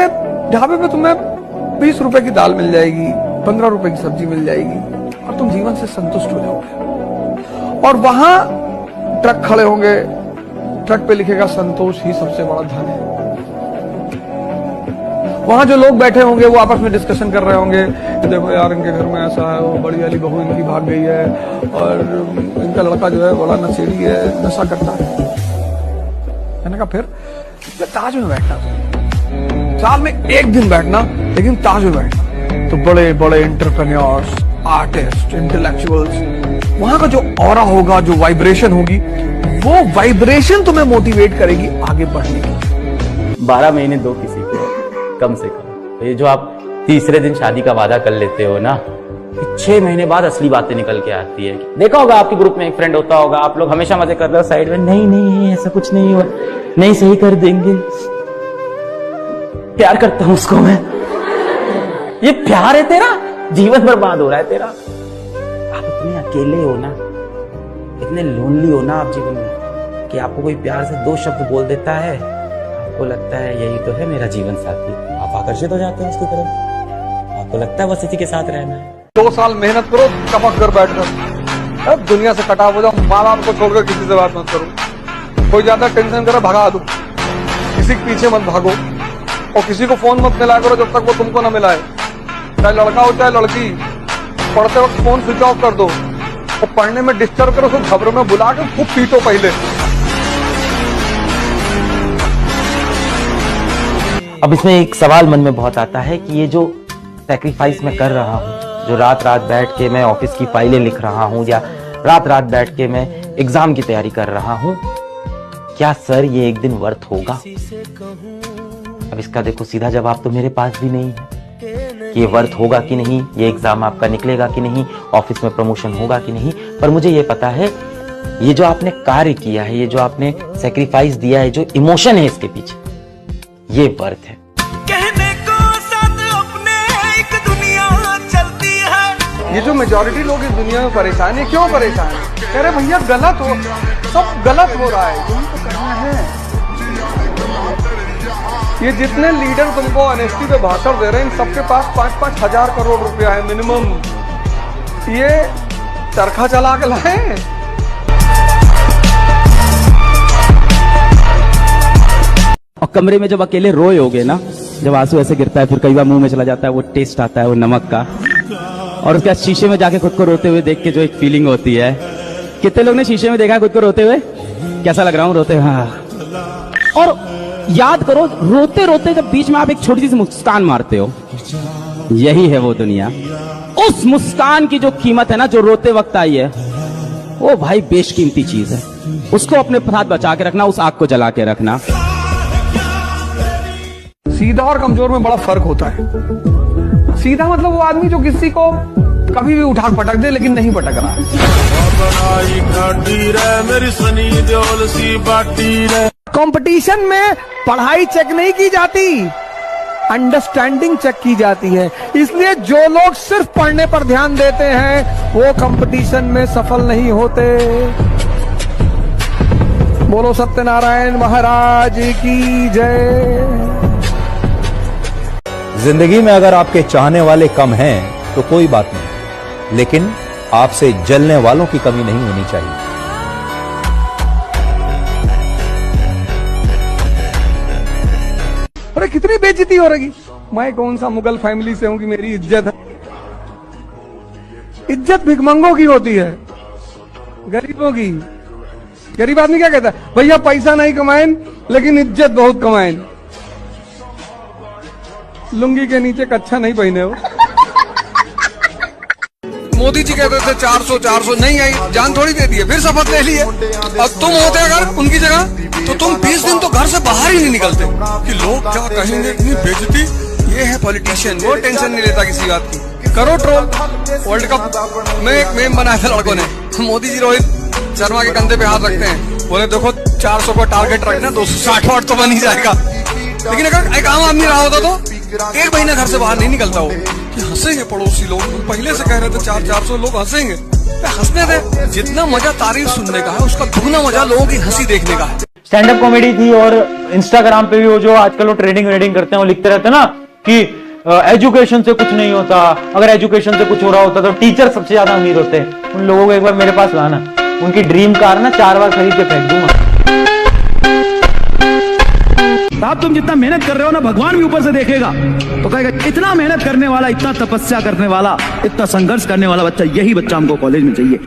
ढाबे पे तुम्हें 20 रुपए की दाल मिल जाएगी, 15 रुपए की सब्जी मिल जाएगी, और तुम जीवन से संतुष्ट हो जाओगे। और वहां ट्रक खड़े होंगे, ट्रक पे लिखेगा संतोष ही सबसे बड़ा धन है। वहां जो लोग बैठे होंगे वो आपस में डिस्कशन कर रहे होंगे, देखो यार इनके घर में ऐसा है, वो बड़ी वाली बहू इनकी भाग गई है, और इनका लड़का जो है बड़ा नशेड़ी है, नशा करता है। मैंने कहा फिर ताज में बैठना, साल में 1 दिन बैठना, लेकिन ताज में बैठना। तो बड़े बड़े एंटरप्रेन्योर्स, आर्टिस्ट, इंटेलेक्चुअल्स, वहां का जो ऑरा होगा, जो वाइब्रेशन होगी, वो वाइब्रेशन तुम्हें मोटिवेट करेगी आगे बढ़ने की। 12 महीने दो किसी को कम से कम। ये जो आप तीसरे दिन शादी का वादा कर लेते हो ना, 6 महीने बाद असली बातें निकल के आती है। देखा होगा आपके ग्रुप में एक फ्रेंड होता होगा, आप लोग हमेशा मजे कर रहे हो साइड में, नहीं ऐसा कुछ नहीं हुआ, नहीं सही कर देंगे, प्यार करता हूं उसको मैं। ये प्यार है तेरा, जीवन बर्बाद हो रहा है तेरा। आप इतने अकेले हो ना, इतने लोनली हो ना आप जीवन में कि आपको कोई प्यार से 2 शब्द बोल देता है, आपको लगता है यही तो है मेरा जीवन साथी। आप आकर्षित हो जाते हैं उसकी तरफ, आपको लगता है बस इसी के साथ रहना है। 2 साल मेहनत करो, कपक कर बैठ कर, अब दुनिया से कटा हो जाओ, माँ बाप को छोड़कर किसी से बात मत करो, कोई ज्यादा टेंशन करे भगा दो, किसी के पीछे मत भागो, और किसी को फोन मत मिलाया करो जब तक वो तुमको ना मिलाए, चाहे लड़का हो चाहे लड़की। पढ़ते वक्त फोन स्विच ऑफ कर दो, और पढ़ने में डिस्टर्ब करो तो खबरों में बुला के खूब पीटो पहले। अब इसमें एक सवाल मन में बहुत आता है कि ये जो सैक्रिफाइस मैं कर रहा हूँ, जो रात रात बैठ के मैं ऑफिस की फाइलें लिख रहा हूँ या रात रात बैठ के मैं एग्जाम की तैयारी कर रहा हूँ, क्या सर ये एक दिन वर्थ होगा? अब इसका देखो सीधा जवाब तो मेरे पास भी नहीं है कि ये वर्थ होगा कि नहीं, ये एग्जाम आपका निकलेगा कि नहीं, ऑफिस में प्रमोशन होगा कि नहीं। पर मुझे ये पता है ये जो आपने कार्य किया है, ये जो आपने सैक्रिफाइस दिया है, जो इमोशन है इसके पीछे, ये वर्थ है। कहने को साथ अपने एक दुनिया चलती है। ये जो मेजॉरिटी लोग इस दुनिया में परेशान है, क्यों परेशान है? कह रहे भैया गलत हो, सब गलत हो रहा है, यही तो करना है। ये जितने लीडर तुमको ऑनेस्टी पे भाषण दे रहे हैं, इन सबके पास 5-5 हजार करोड़ रुपया है मिनिमम। ये चरखा चला के लाए। और कमरे में जब अकेले रोए होगे ना, जब आंसू ऐसे गिरता है, फिर कई बार मुंह में चला जाता है वो टेस्ट आता है वो नमक का, और उसके बाद शीशे में जाके खुद को रोते हुए देख के जो एक फीलिंग होती है। कितने लोग ने शीशे में देखा है खुद को रोते हुए? कैसा लग रहा हूँ रोते? हाँ। और याद करो, रोते रोते जब बीच में आप एक छोटी सी मुस्कान मारते हो, यही है वो दुनिया। उस मुस्कान की जो कीमत है ना, जो रोते वक्त आई है, वो भाई बेशकीमती चीज है। उसको अपने साथ बचा के रखना, उस आग को जला के रखना। सीधा और कमजोर में बड़ा फर्क होता है। सीधा मतलब वो आदमी जो किसी को कभी भी उठा पटक दे लेकिन नहीं पटक रहा है। कंपटीशन में पढ़ाई चेक नहीं की जाती, अंडरस्टैंडिंग चेक की जाती है। इसलिए जो लोग सिर्फ पढ़ने पर ध्यान देते हैं वो कंपटीशन में सफल नहीं होते। बोलो सत्यनारायण महाराज की जय। जिंदगी में अगर आपके चाहने वाले कम हैं तो कोई बात नहीं, लेकिन आपसे जलने वालों की कमी नहीं होनी चाहिए। अरे कितनी बेइज्जती हो रही। मैं कौन सा मुगल फैमिली से हूं कि मेरी इज्जत है? इज्जत भिखमंगों की होती है, गरीबों की। गरीब आदमी क्या कहता है? भैया पैसा नहीं कमाएं लेकिन इज्जत बहुत कमाएं। लुंगी के नीचे कच्छा नहीं पहने हो। मोदी जी कहते थे 400 नहीं आई, जान थोड़ी दे दी है, फिर शपथ ले लिए। अब तुम होते अगर उनकी जगह तो तुम 20 दिन तो घर से बाहर ही नहीं निकलते कि लोग क्या कहेंगे, इतनी बेइज्जती। ये है पॉलिटिशियन, वो टेंशन नहीं लेता किसी बात की। करो ट्रोल। वर्ल्ड कप में एक मेम बनाया था लड़कों ने, मोदी जी रोहित शर्मा के कंधे पे हाथ रखते हैं, बोले देखो 400 का टारगेट रखना, 260 वाट तो बन ही जाएगा। लेकिन अगर एक आम आदमी रहा होता तो 1 महीना घर से बाहर नहीं निकलता हो कि हंसेंगे पड़ोसी लोग। पहले से कह रहे थे 400 लोग हंसेंगे, हंसने दे। जितना मजा तारीफ सुनने का है उसका दुगना मजा लोगों की हंसी देखने का है। स्टैंड अप कॉमेडी थी, और इंस्टाग्राम पे भी वो जो आजकल वो ट्रेडिंग करते हैं, वो लिखते रहते हैं ना कि एजुकेशन से कुछ नहीं होता, अगर एजुकेशन से कुछ हो रहा होता तो टीचर सबसे ज्यादा अमीर होते। उन लोगों को एक बार मेरे पास लाना, उनकी ड्रीम कार ना 4 बार खरीद के फेंक दूंगा। साहब तुम जितना मेहनत कर रहे हो ना, भगवान भी ऊपर से देखेगा तो कहेगा इतना मेहनत करने वाला, इतना तपस्या करने वाला, इतना संघर्ष करने वाला बच्चा, यही बच्चा हमको कॉलेज में चाहिए।